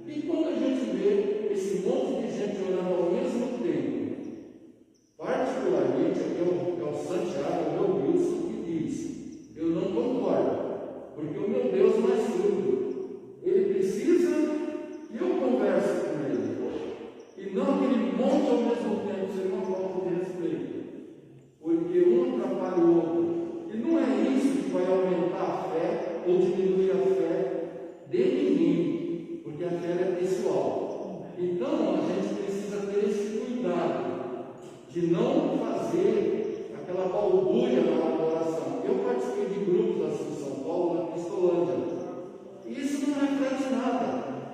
S2: E quando a gente vê esse monte de gente orando ao mesmo tempo, particularmente aqui é o Santiago, é o Wilson, que diz: eu não concordo, porque o meu Deus não é
S4: balbúrdia na hora da oração. Eu participei de grupos assim em São Paulo, na Cristolândia. E isso não reflete nada,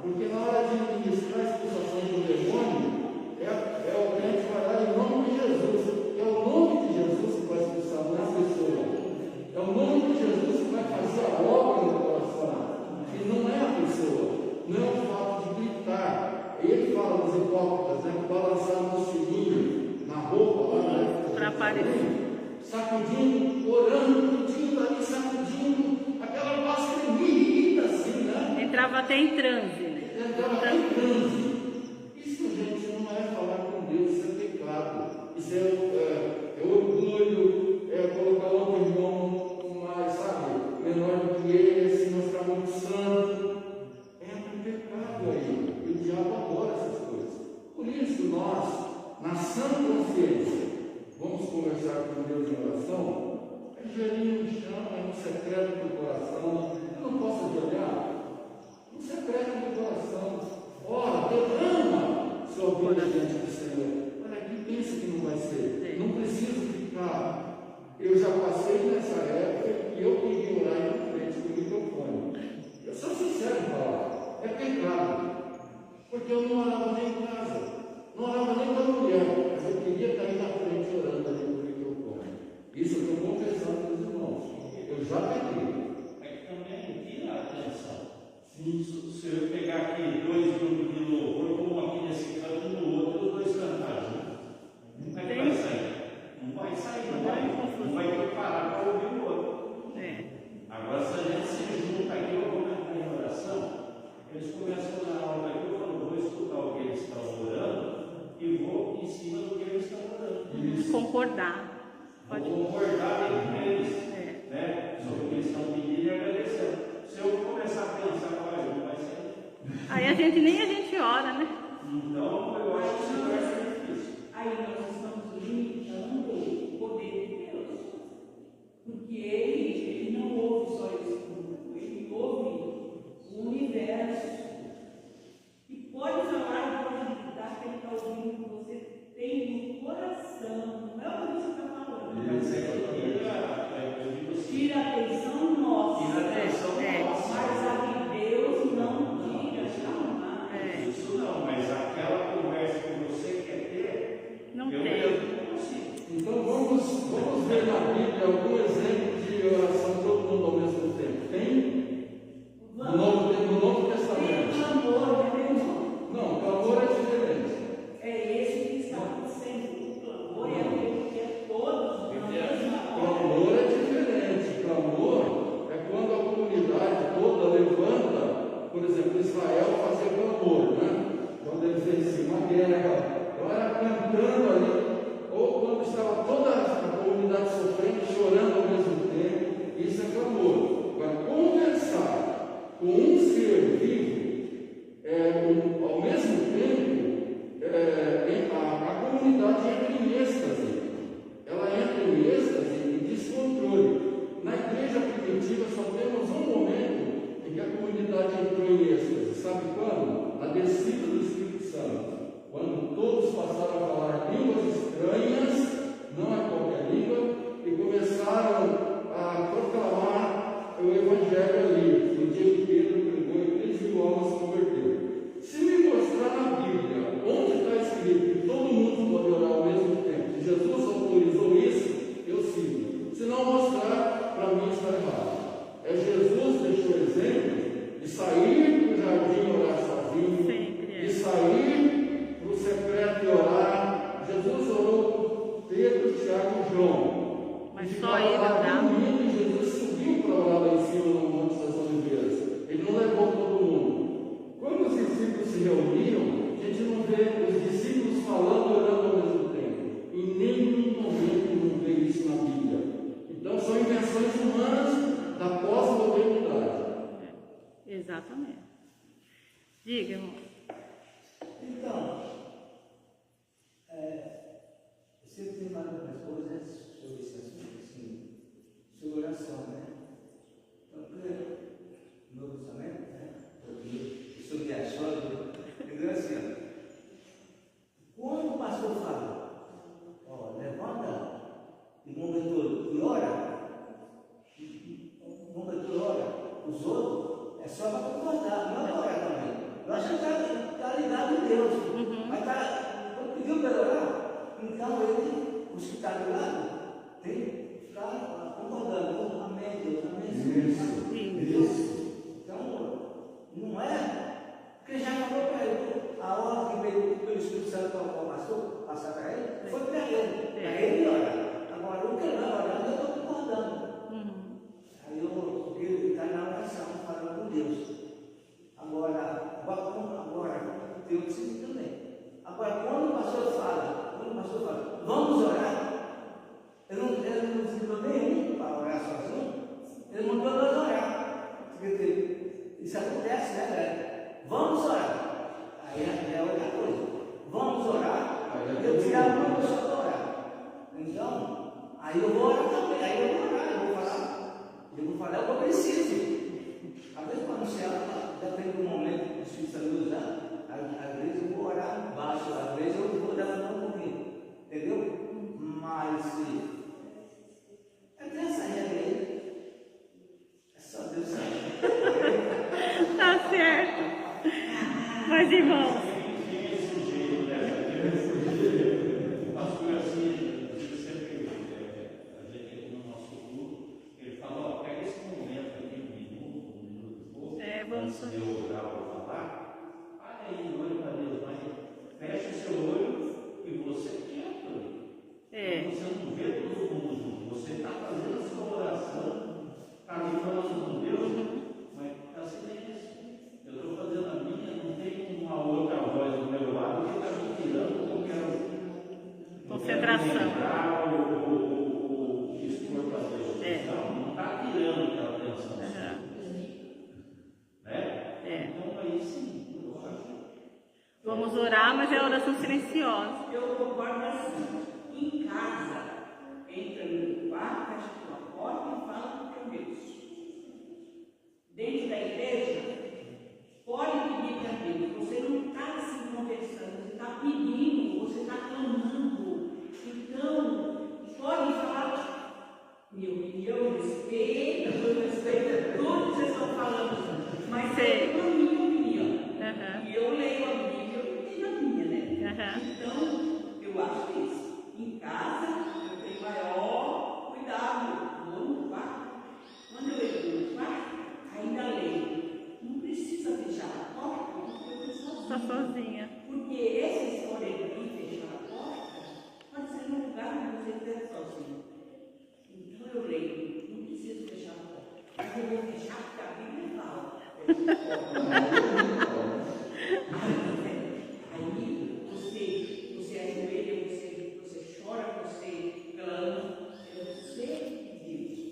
S4: porque na hora de ministrar a expulsação do demônio, o crente vai lá em nome de Jesus. É o nome de Jesus que vai expulsar, não é a pessoa. É o nome de Jesus que vai fazer a obra no coração. E não é a pessoa. Não é o fato de gritar. Ele fala dos hipócritas, né, que balançaram o sininho na roupa, lá, né,
S1: para aparecer.
S4: Sacudindo, orando, pedindo ali, sacudindo, aquela voz tremida assim, né?
S1: Entrava até em transe, né?
S4: Entrava até em transe. Isso, gente, não é falar com Deus, isso é pecado. Isso é orgulho, é colocar outro irmão mais, sabe, menor do que ele, se mostrar muito santo. É um pecado aí. E o diabo adora essas coisas. Por isso, nós, na sã consciência, vamos conversar com Deus em oração, é gelinho no chão, é no secreto do coração. Eu não posso te olhar? No secreto do coração. Ora, derrama seu orgulho diante do Senhor. Olha, que pensa que não vai ser? Não preciso ficar. Eu já passei nessa época e eu queria orar em frente do microfone. Eu sou sincero em falar. É pecado. Porque eu não orava nem em casa. Não orava nem com a mulher. Mas eu queria estar aí na frente orando ali no microfone. Isso eu estou confessando para os irmãos. Eu já peguei.
S5: É que também tira a atenção. Se eu pegar aqui dois grupos de louvor, como aqui nesse canto e no outro, os dois cantar juntos, como é que vai sair? Não vai sair, não vai preparar para ouvir o outro. Agora, se a gente se junta aqui, eu vou entrar em oração, eles começam na aula aqui, eu falo, vou escutar o que eles estão orando e vou em cima do que eles estão orando.
S1: Isso. Concordar.
S5: Vou concordar com eles, né? Sobre o que eles estão pedindo e agradecendo. Se eu começar a pensar, olha, não vai sair.
S1: Aí a gente ora, né?
S5: Então, eu acho que isso vai ser difícil.
S6: Aí nós estamos limitando o poder de Deus. Porque ele não ouve só esse mundo, ele ouve o universo. E pode falar, pode dar que ele está ouvindo que você tem no coração. Não é o que você está falando. Tira a atenção nossa. Mas a de Deus não tira jamais.
S5: Isso não, mas aquela conversa que você quer ter,
S1: Não
S5: eu
S1: tem.
S5: mesmo não consigo.
S4: Então vamos ver na Bíblia algum exemplo de oração todo mundo ao mesmo tempo. Tem? No Novo Testamento.
S6: Tem clamor, né, meu irmão?
S4: Não, clamor é diferente.
S6: É esse que está acontecendo. O clamor é aquele que é todos na mesma hora.
S4: Clamor é diferente. Clamor é quando a comunidade toda levanta, por exemplo, Israel fazia clamor, né? Quando eles venciam uma guerra, então era cantando ali, ou quando estava toda a comunidade sofrendo, chorando ao mesmo tempo, isso é clamor. Agora, conversar com um ser vivo, ao mesmo tempo, a comunidade entra em êxtase. Ela entra em êxtase e descontrole. Na igreja primitiva só temos um momento em que a comunidade entrou em êxtase. Sabe quando? Na descida do Espírito Santo. Quando todos passaram a falar línguas estranhas, não é qualquer língua, e começaram a proclamar o Evangelho ali. No dia que Pedro pregou e 3.000 almas se converteram. Se me mostrar na Bíblia onde está escrito que todo mundo pode orar ao mesmo tempo, se Jesus autorizou isso, eu sigo. Se não mostrar, para mim está errado. Jesus deixou exemplo de sair do jardim e orar sozinho, de sair para o secreto e orar. Jesus orou por Pedro, Tiago e João.
S1: Mas só ele orava.
S4: E Jesus subiu para orar lá em cima no Monte das Oliveiras. Ele não levou todo mundo. Quando os discípulos se reuniram, a gente não vê os discípulos falando e orando ao mesmo tempo. Em nenhum momento não vê isso na Bíblia. Então são invenções humanas da pós-modernidade.
S1: Exatamente. Diga, irmão.
S7: Então, eu sempre tenho falado para as coisas sobre esse assunto, assim, sobre oração, né? Então, no Novo Testamento, né? Sobre a história do assim, quando o pastor fala, levanta, e o momento Deus. Mas quando pediu para orar, então ele, os que estão do lado, tem que ficar concordando. Amém, Deus, amém.
S2: Isso.
S7: Então, não é, porque já falou para ele, a hora que veio pelo Espírito Santo para o pastor, passar para ele, foi para ele. Para ele orar. Agora, o que não é orando, eu estou concordando. Aí ele está na oração, falando com Deus. Agora, tem outro sentido também. Agora, quando o pastor fala, vamos orar, ele não ensinou nenhum para orar sozinho, ele mandou nós orar. Porque isso acontece, né, galera? Vamos orar. Aí é outra coisa. Vamos orar, eu tirar uma pessoa para orar. Então, aí eu vou orar também, aí eu vou orar, eu vou falar o que eu preciso. Às vezes, quando você depende do momento que o Espírito Santo me usar, às vezes eu vou orar baixo, às vezes eu vou dar uma mão comigo, entendeu? Mas é essa regra aí, é só Deus sabe.
S1: Tá certo. Mas, irmãos, vamos
S5: antes de eu orar ou falar, aí, olha para Deus, mas fecha o seu olho e você quieto ali. Você não vê todo mundo junto, você está fazendo a sua oração, está ali falando com Deus, mas está silêncio. Eu estou fazendo a minha, não tem uma outra voz do meu lado que está me tirando porque eu quero
S1: concentração.
S5: Ou expor para Deus. Não está tirando aquela atenção. Então aí sim, eu acho.
S1: Vamos orar, mas é oração silenciosa.
S6: Eu concordo assim. Em casa, entra no quarto, fecha a tua porta e fala com Deus. Dentro da igreja, pode pedir para Deus. Você não está assim conversando, você está pedindo, você está clamando. Então, pode falar. Minha opinião, eu respeito tudo que vocês estão falando. Mas é a minha opinião. E eu leio a Bíblia, eu tenho a minha, né? Então, eu acho isso. Em casa, eu tenho maior cuidado. Vou no quarto. Quando eu entro no quarto, ainda leio. Não precisa fechar a porta, porque eu estou
S1: Está sozinha.
S6: Porque essa história de fechar a porta pode ser num lugar que você esteja sozinho. Então eu leio. Não preciso fechar a porta. Mas eu vou fechar porque a Bíblia fala. Aí você ajoelha, você chora, você clama, você Deus.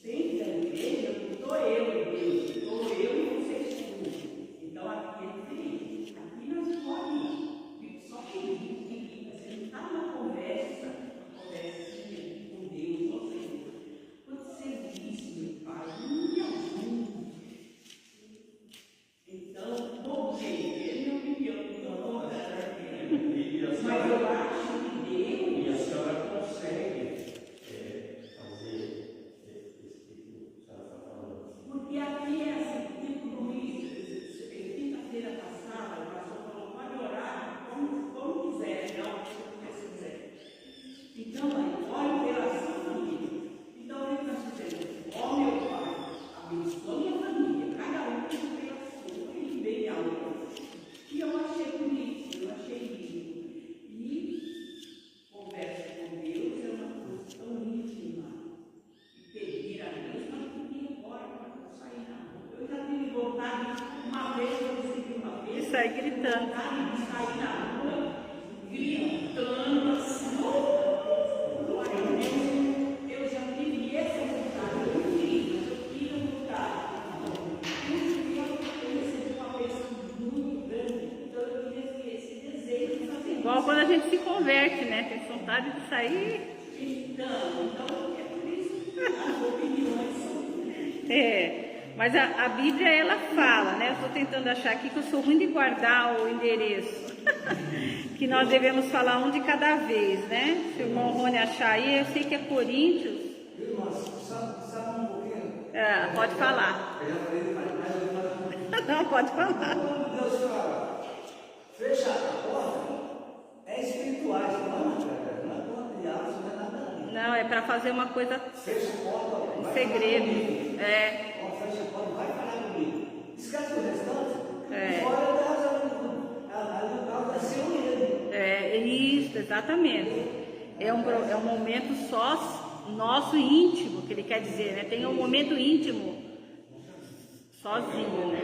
S6: Dentro da igreja, não estou eu, Deus, estou eu e você escuta. Então aqui é diferente. Aqui nós podemos só pedir, você não está numa conversa com Deus, ou seja, quando você diz, meu Pai, não me ajude. Então, bom jeito, ele não me deu, mas eu acho que Deus.
S5: E a senhora consegue fazer esse tipo que a senhora está falando.
S6: Porque aqui é assim, tipo Luiz, quinta-feira passada, o pastor falou, pode orar como quiser, não, como você quiser. Então, aí, ore pela sua família. Então, o que nós fizemos? Ó meu Pai, abençoa minha família, cada um tem a sua e bem a outra. E eu achei bonito, eu achei lindo. E conversa com Deus é uma coisa tão íntima. E pedir a Deus, mas pedir agora para não sair na rua. Eu já tive vontade, uma vez eu decidi uma vez.
S1: E sai gritando.
S6: Vontade de sair na rua, gritando assim. Eu já tive essa vontade, eu queria vontade. Eu recebi uma bênção muito grande, então eu queria esse desejo de fazer.
S1: Igual quando a gente se converte, né? Tem vontade de sair.
S6: Então é por isso que as opiniões são.
S1: Mas a Bíblia, ela fala, né? Eu estou tentando achar aqui que eu sou ruim de guardar o endereço. Que nós devemos falar um de cada vez, né? Se o irmão Rony achar aí, eu sei que é Coríntios.
S7: Sabe um pouquinho?
S1: Pode falar.
S7: Eu já falei, mas eu
S1: Não, pode falar.
S7: Quando Deus fala, fecha
S1: fazer uma coisa
S7: Fecha a porta,
S1: em
S7: vai
S1: segredo. É,
S7: Ó, fecha a porta, vai falar comigo. Esquece o restante.
S1: É.
S7: Fora da casa, ali o carro vai ser o ele.
S1: é isso, exatamente. É um momento só nosso íntimo, que ele quer dizer, né? Tem um momento íntimo sozinho, né?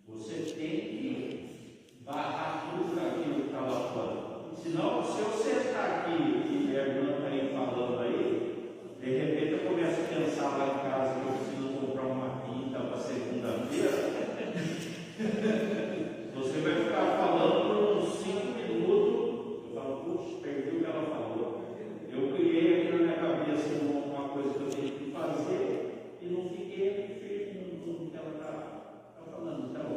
S5: Você tem que barrar tudo aquilo que está lá fora. Senão, se eu sentar aqui e a irmã está aí falando aí, de repente eu começo a pensar lá em casa que eu preciso comprar uma pita para segunda-feira. Você vai ficar falando por uns 5 minutos. Eu falo, puxa, perdi o que ela falou. Eu criei aqui na minha cabeça uma coisa que eu tenho que fazer e não fiquei firme no que ela está falando. Então,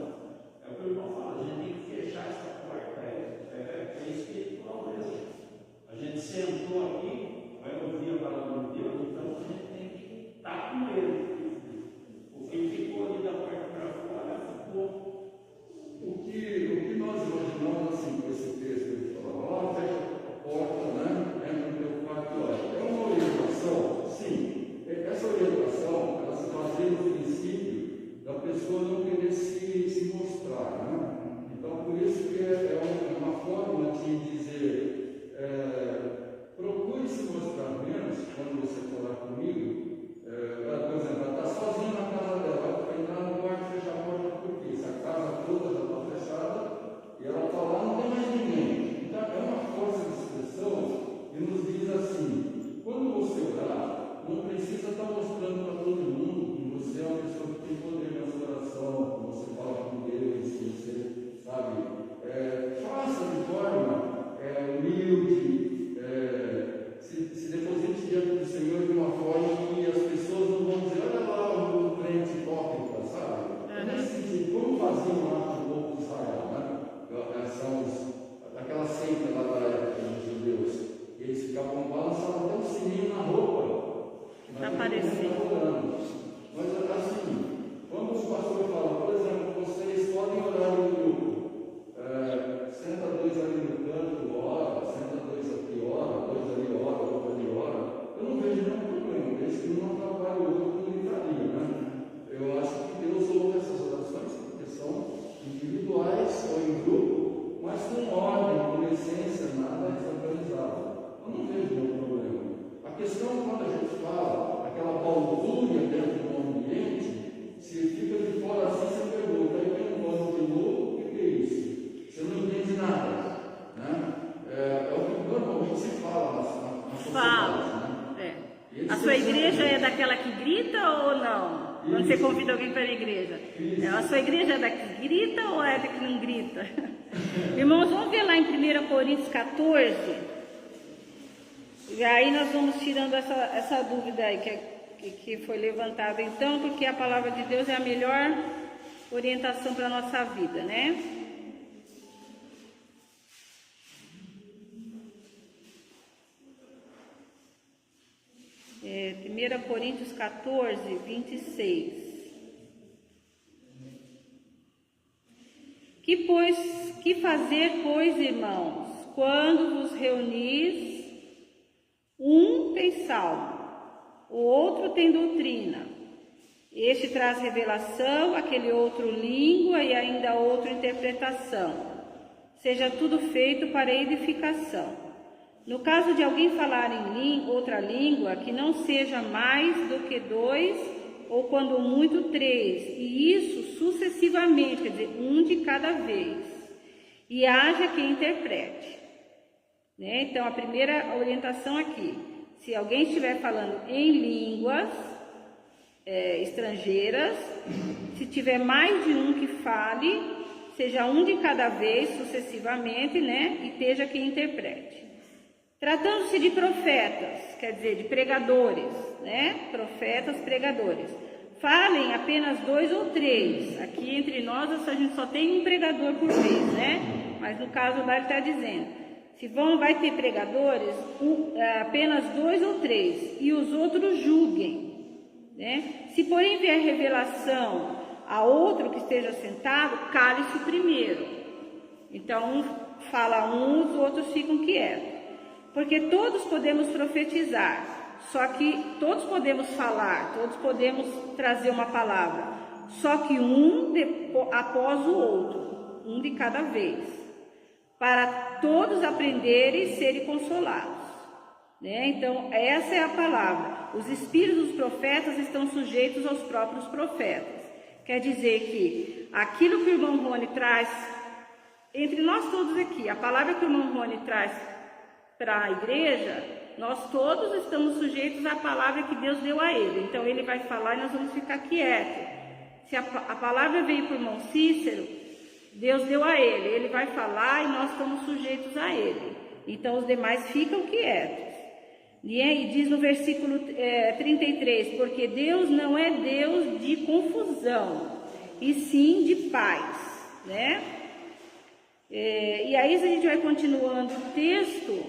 S5: é o que o irmão fala, a gente tem que fechar essa porta. É espiritual mesmo. A gente sentou aqui, vai ouvir a palavra de Deus, então a gente tem que estar com ele. O que ficou ali da porta para fora ficou.
S2: O que nós imaginamos assim com esse texto, ele fala, fecha a porta, né? Entra no teu quarto e olha. É uma orientação? Sim. Essa orientação, ela se baseia no princípio da pessoa não querer se mostrar, né? Então, por isso que é uma forma de dizer, procure se mostrar menos quando você falar comigo. Por exemplo, ela está sozinha na casa dela, vai entrar no quarto e fechar a porta, por quê? Se a casa toda já está fechada e ela está lá, não tem mais ninguém. Então, é uma força de expressão que nos diz assim: quando você orar, não precisa estar mostrando para todo mundo que você é uma pessoa que tem poder na sua oração, que você fala com Deus, que você, sabe, faça de forma humilde, se deposite diante do Senhor de uma forma que as pessoas não vão dizer, olha lá o crente hipócrita, sabe? É nesse sentido, como faziam lá no povo de Israel, né? São aquela seita lá da época dos judeus, eles ficavam balançando até um sininho na roupa.
S1: Para aparecer.
S2: Mas assim, quando os pastores falam, por exemplo, vocês podem orar no grupo, senta dois ali no canto, ora, senta dois aqui, ora, dois ali, ora, outro ali, ora. Eu não vejo nenhum problema, desde que não atrapalhe o outro com gritaria, né? Eu acho que Deus ouve essas orações porque são individuais ou em grupo, mas com ordem, com essência, nada desorganizado. Eu não vejo nenhum problema. A questão é quando a gente fala aquela balbúrdia dentro do ambiente, se fica de fora assim, você pergunta, aí tem um pano de novo, o que é isso? Você não entende nada, né? É o que normalmente se fala na sociedade, né?
S1: A sua igreja é daquela que grita ou não? Quando você convida alguém para a igreja. A sua igreja é da que grita ou é da que não grita? Irmãos, vamos ver lá em 1 Coríntios 14. E aí nós vamos tirando essa dúvida aí que foi levantada então, porque a palavra de Deus é a melhor orientação para a nossa vida, né? É, 1 Coríntios 14, 26. Que fazer, pois, irmãos, quando vos reunis, um tem salmo, o outro tem doutrina, este traz revelação, aquele outro língua e ainda outro interpretação. Seja tudo feito para edificação. No caso de alguém falar em outra língua, que não seja mais do que 2, ou quando muito 3, e isso sucessivamente, quer dizer, um de cada vez, e haja quem interprete. Né? Então, a primeira orientação aqui, se alguém estiver falando em línguas estrangeiras, se tiver mais de um que fale, seja um de cada vez, sucessivamente, né? E esteja quem interprete. Tratando-se de profetas, quer dizer, de pregadores, né? Profetas, pregadores. Falem apenas 2 ou 3. Aqui entre nós a gente só tem um pregador por vez, né? Mas no caso lá ele está dizendo, se vai ter pregadores, apenas 2 ou 3, e os outros julguem, né? Se porém vier revelação a outro que esteja sentado, cale-se primeiro. Então um fala os outros ficam quietos. Porque todos podemos profetizar, só que todos podemos falar, todos podemos trazer uma palavra, só que um após o outro, um de cada vez, para todos aprenderem e serem consolados. Né? Então, essa é a palavra. Os espíritos dos profetas estão sujeitos aos próprios profetas. Quer dizer que aquilo que o irmão Rony traz, entre nós todos aqui, a palavra que o irmão Rony traz para a igreja, nós todos estamos sujeitos à palavra que Deus deu a ele. Então, ele vai falar e nós vamos ficar quietos. Se a palavra veio para o irmão Cícero, Deus deu a ele. Ele vai falar e nós estamos sujeitos a ele. Então, os demais ficam quietos. E diz no versículo 33, porque Deus não é Deus de confusão, e sim de paz, né? E aí a gente vai continuando o texto,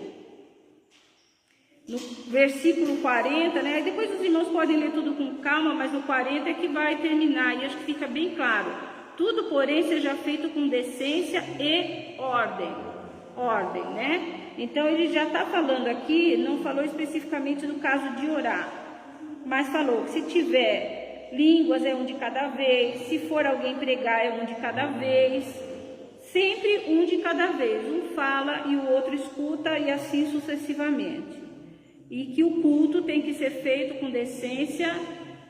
S1: no versículo 40, né? Depois os irmãos podem ler tudo com calma, mas no 40 é que vai terminar, e acho que fica bem claro. Tudo, porém, seja feito com decência e ordem, né? Então, ele já está falando aqui, não falou especificamente no caso de orar, mas falou que se tiver línguas é um de cada vez, se for alguém pregar é um de cada vez, sempre um de cada vez, um fala e o outro escuta e assim sucessivamente. E que o culto tem que ser feito com decência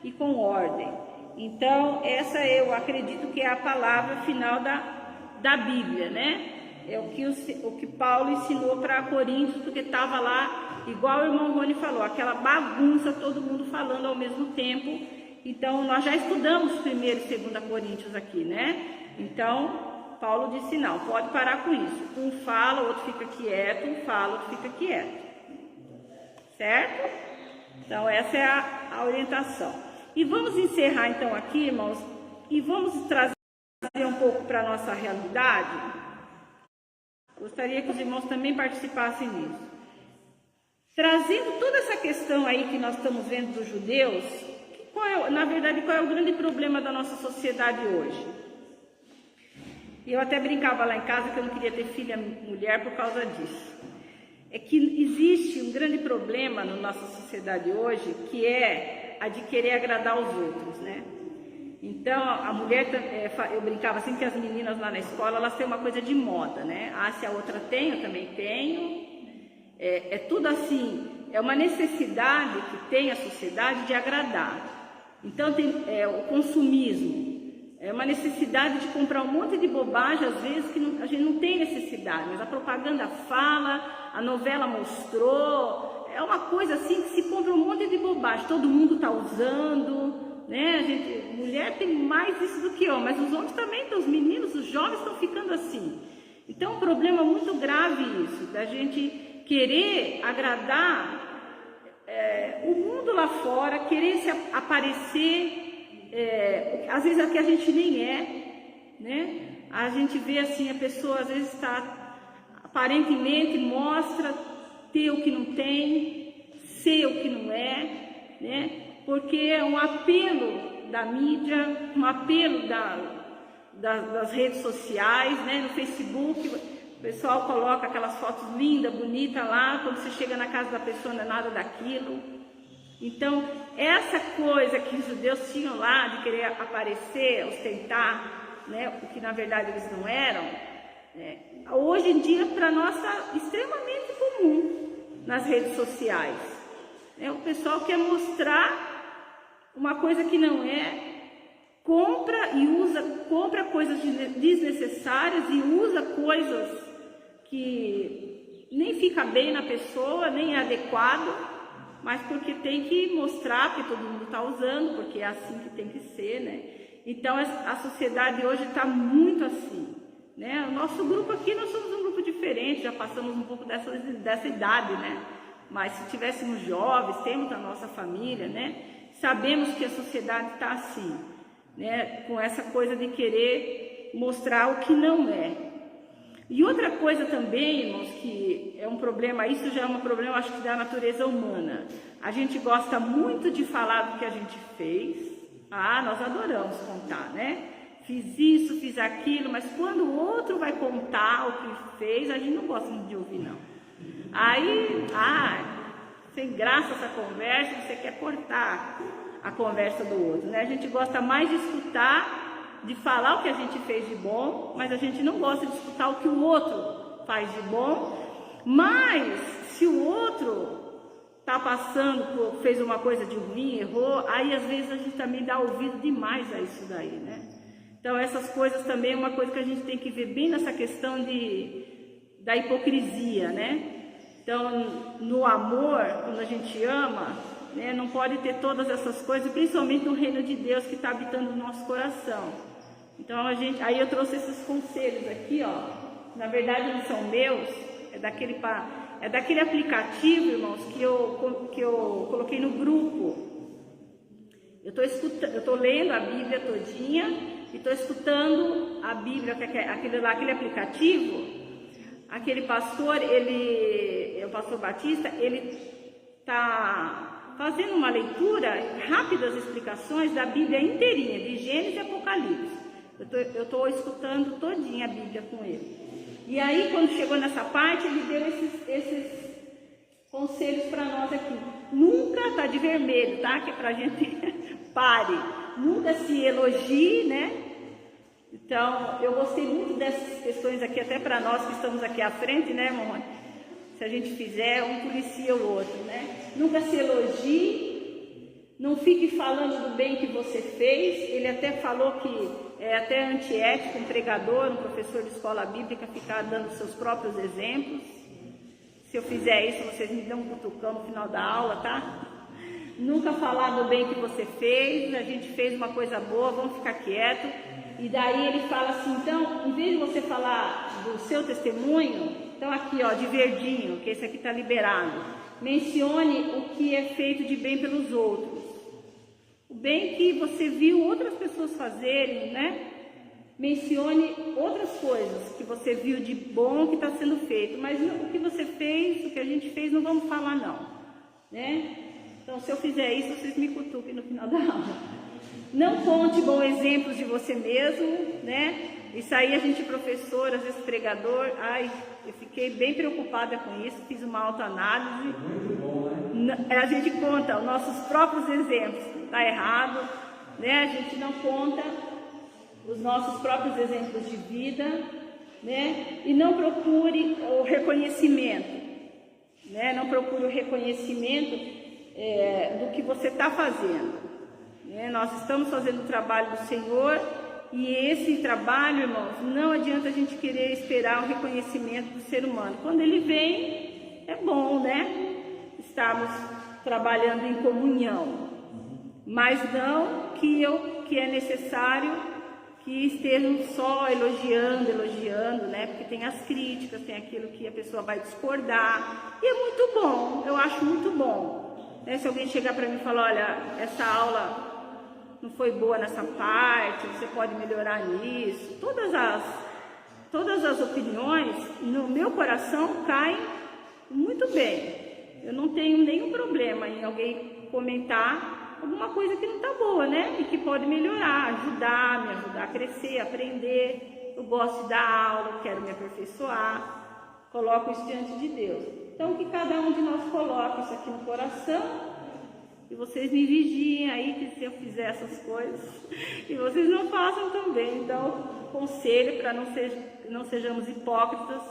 S1: e com ordem. Então, essa eu acredito que é a palavra final da Bíblia, né? É o que Paulo ensinou para Coríntios, porque estava lá, igual o irmão Rony falou, aquela bagunça, todo mundo falando ao mesmo tempo. Então, nós já estudamos 1º e 2 Coríntios aqui, né? Então, Paulo disse, não, pode parar com isso. Um fala, o outro fica quieto, um fala, o outro fica quieto. Certo? Então, essa é a orientação. E vamos encerrar, então, aqui, irmãos, e vamos trazer um pouco para a nossa realidade. Gostaria que os irmãos também participassem nisso. Trazendo toda essa questão aí que nós estamos vendo dos judeus, na verdade, qual é o grande problema da nossa sociedade hoje? Eu até brincava lá em casa que eu não queria ter filha mulher por causa disso. É que existe um grande problema na nossa sociedade hoje, que é a de querer agradar os outros, né? Então, a mulher, eu brincava assim que as meninas lá na escola, elas têm uma coisa de moda, né? Ah, se a outra tem, eu também tenho. É tudo assim, é uma necessidade que tem a sociedade de agradar. Então, tem o consumismo, é uma necessidade de comprar um monte de bobagem, às vezes, que a gente não tem necessidade, mas a propaganda fala, a novela mostrou, é uma coisa assim que se compra um monte de bobagem, todo mundo está usando, né? Mulher tem mais isso do que homem, mas os homens também, então, os meninos, os jovens estão ficando assim. Então, é um problema muito grave isso, da gente querer agradar o mundo lá fora, querer se aparecer, às vezes aqui a gente nem né? A gente vê assim, a pessoa às vezes está, aparentemente mostra ter o que não tem, ser o que não é, né? Porque é um apelo da mídia, um apelo das redes sociais, né? No Facebook, o pessoal coloca aquelas fotos lindas, bonitas lá, quando você chega na casa da pessoa não é nada daquilo. Então, essa coisa que os judeus tinham lá, de querer aparecer, ostentar, né? O que na verdade eles não eram, né? Hoje em dia para nós está extremamente comum nas redes sociais. O pessoal quer mostrar uma coisa que não é, compra coisas desnecessárias e usa coisas que nem fica bem na pessoa, nem é adequado, mas porque tem que mostrar, porque todo mundo está usando, porque é assim que tem que ser, né? Então a sociedade hoje está muito assim, né? O nosso grupo aqui, nós somos um grupo diferente, já passamos um pouco dessa idade, né? Mas se tivéssemos jovens, temos a nossa família, né? Sabemos que a sociedade está assim, né? Com essa coisa de querer mostrar o que não é. E outra coisa também, irmãos, que é um problema, isso já é um problema, acho que da natureza humana. A gente gosta muito de falar do que a gente fez. Ah, nós adoramos contar, né? Fiz isso, fiz aquilo, mas quando o outro vai contar o que fez, a gente não gosta muito de ouvir, não. Aí, sem graça essa conversa, você quer cortar a conversa do outro, né? A gente gosta mais de escutar, de falar o que a gente fez de bom, mas a gente não gosta de escutar o que o outro faz de bom. Mas se o outro está passando, fez uma coisa de ruim, errou, aí às vezes a gente também dá ouvido demais a isso daí, né? Então essas coisas também é uma coisa que a gente tem que ver bem nessa questão da hipocrisia, né? Então, no amor, quando a gente ama, né, não pode ter todas essas coisas, principalmente no reino de Deus que está habitando no nosso coração. Então, aí eu trouxe esses conselhos aqui, ó. Na verdade, não são meus, é daquele aplicativo, irmãos, que eu coloquei no grupo. Eu estou lendo a Bíblia todinha e estou escutando a Bíblia, aquele aplicativo. Aquele pastor, o pastor Batista, ele está fazendo uma leitura, rápidas explicações da Bíblia inteirinha, de Gênesis e Apocalipse. Eu estou escutando todinha a Bíblia com ele. E aí, quando chegou nessa parte, ele deu esses conselhos para nós aqui. Nunca, tá de vermelho, tá? Que é para a gente pare. Nunca se elogie, né? Então, eu gostei muito dessas questões aqui, até para nós que estamos aqui à frente, né, Mônica? Se a gente fizer, um policia o outro, né? Nunca se elogie, não fique falando do bem que você fez. Ele até falou que é até antiético um pregador, um professor de escola bíblica ficar dando seus próprios exemplos. Se eu fizer isso, vocês me dão um cutucão no final da aula, tá? Nunca falar do bem que você fez, a gente fez uma coisa boa, vamos ficar quieto. E daí ele fala assim, então, em vez de você falar do seu testemunho, então aqui, ó, de verdinho, que esse aqui está liberado, mencione o que é feito de bem pelos outros. O bem que você viu outras pessoas fazerem, né? Mencione outras coisas que você viu de bom que está sendo feito, mas o que você fez, o que a gente fez, não vamos falar não, né? Então, se eu fizer isso, vocês me cutuquem no final da aula. Não conte bons exemplos de você mesmo, né? Isso aí a gente professor, às vezes pregador, eu fiquei bem preocupada com isso, fiz uma autoanálise.
S2: Muito bom, né?
S1: A gente conta os nossos próprios exemplos, está errado, né? A gente não conta os nossos próprios exemplos de vida, né? E não procure o reconhecimento, né? Não procure o reconhecimento do que você está fazendo. Nós estamos fazendo o trabalho do Senhor e esse trabalho, irmãos, não adianta a gente querer esperar o reconhecimento do ser humano. Quando ele vem, é bom, né? Estarmos trabalhando em comunhão, mas não que é necessário que estejam só elogiando, né? Porque tem as críticas, tem aquilo que a pessoa vai discordar, e é muito bom, eu acho muito bom. Se alguém chegar para mim e falar, olha, essa aula não foi boa nessa parte, você pode melhorar nisso. Todas as opiniões no meu coração caem muito bem. Eu não tenho nenhum problema em alguém comentar alguma coisa que não está boa, né? E que pode melhorar, me ajudar a crescer, aprender. Eu gosto de dar aula, quero me aperfeiçoar, coloco isso diante de Deus. Então, que cada um de nós coloque isso aqui no coração. E vocês me vigiem aí, que se eu fizer essas coisas, e vocês não façam também. Então, conselho para não sejamos hipócritas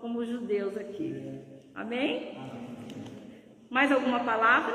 S1: como os judeus aqui. Amém? Mais alguma palavra?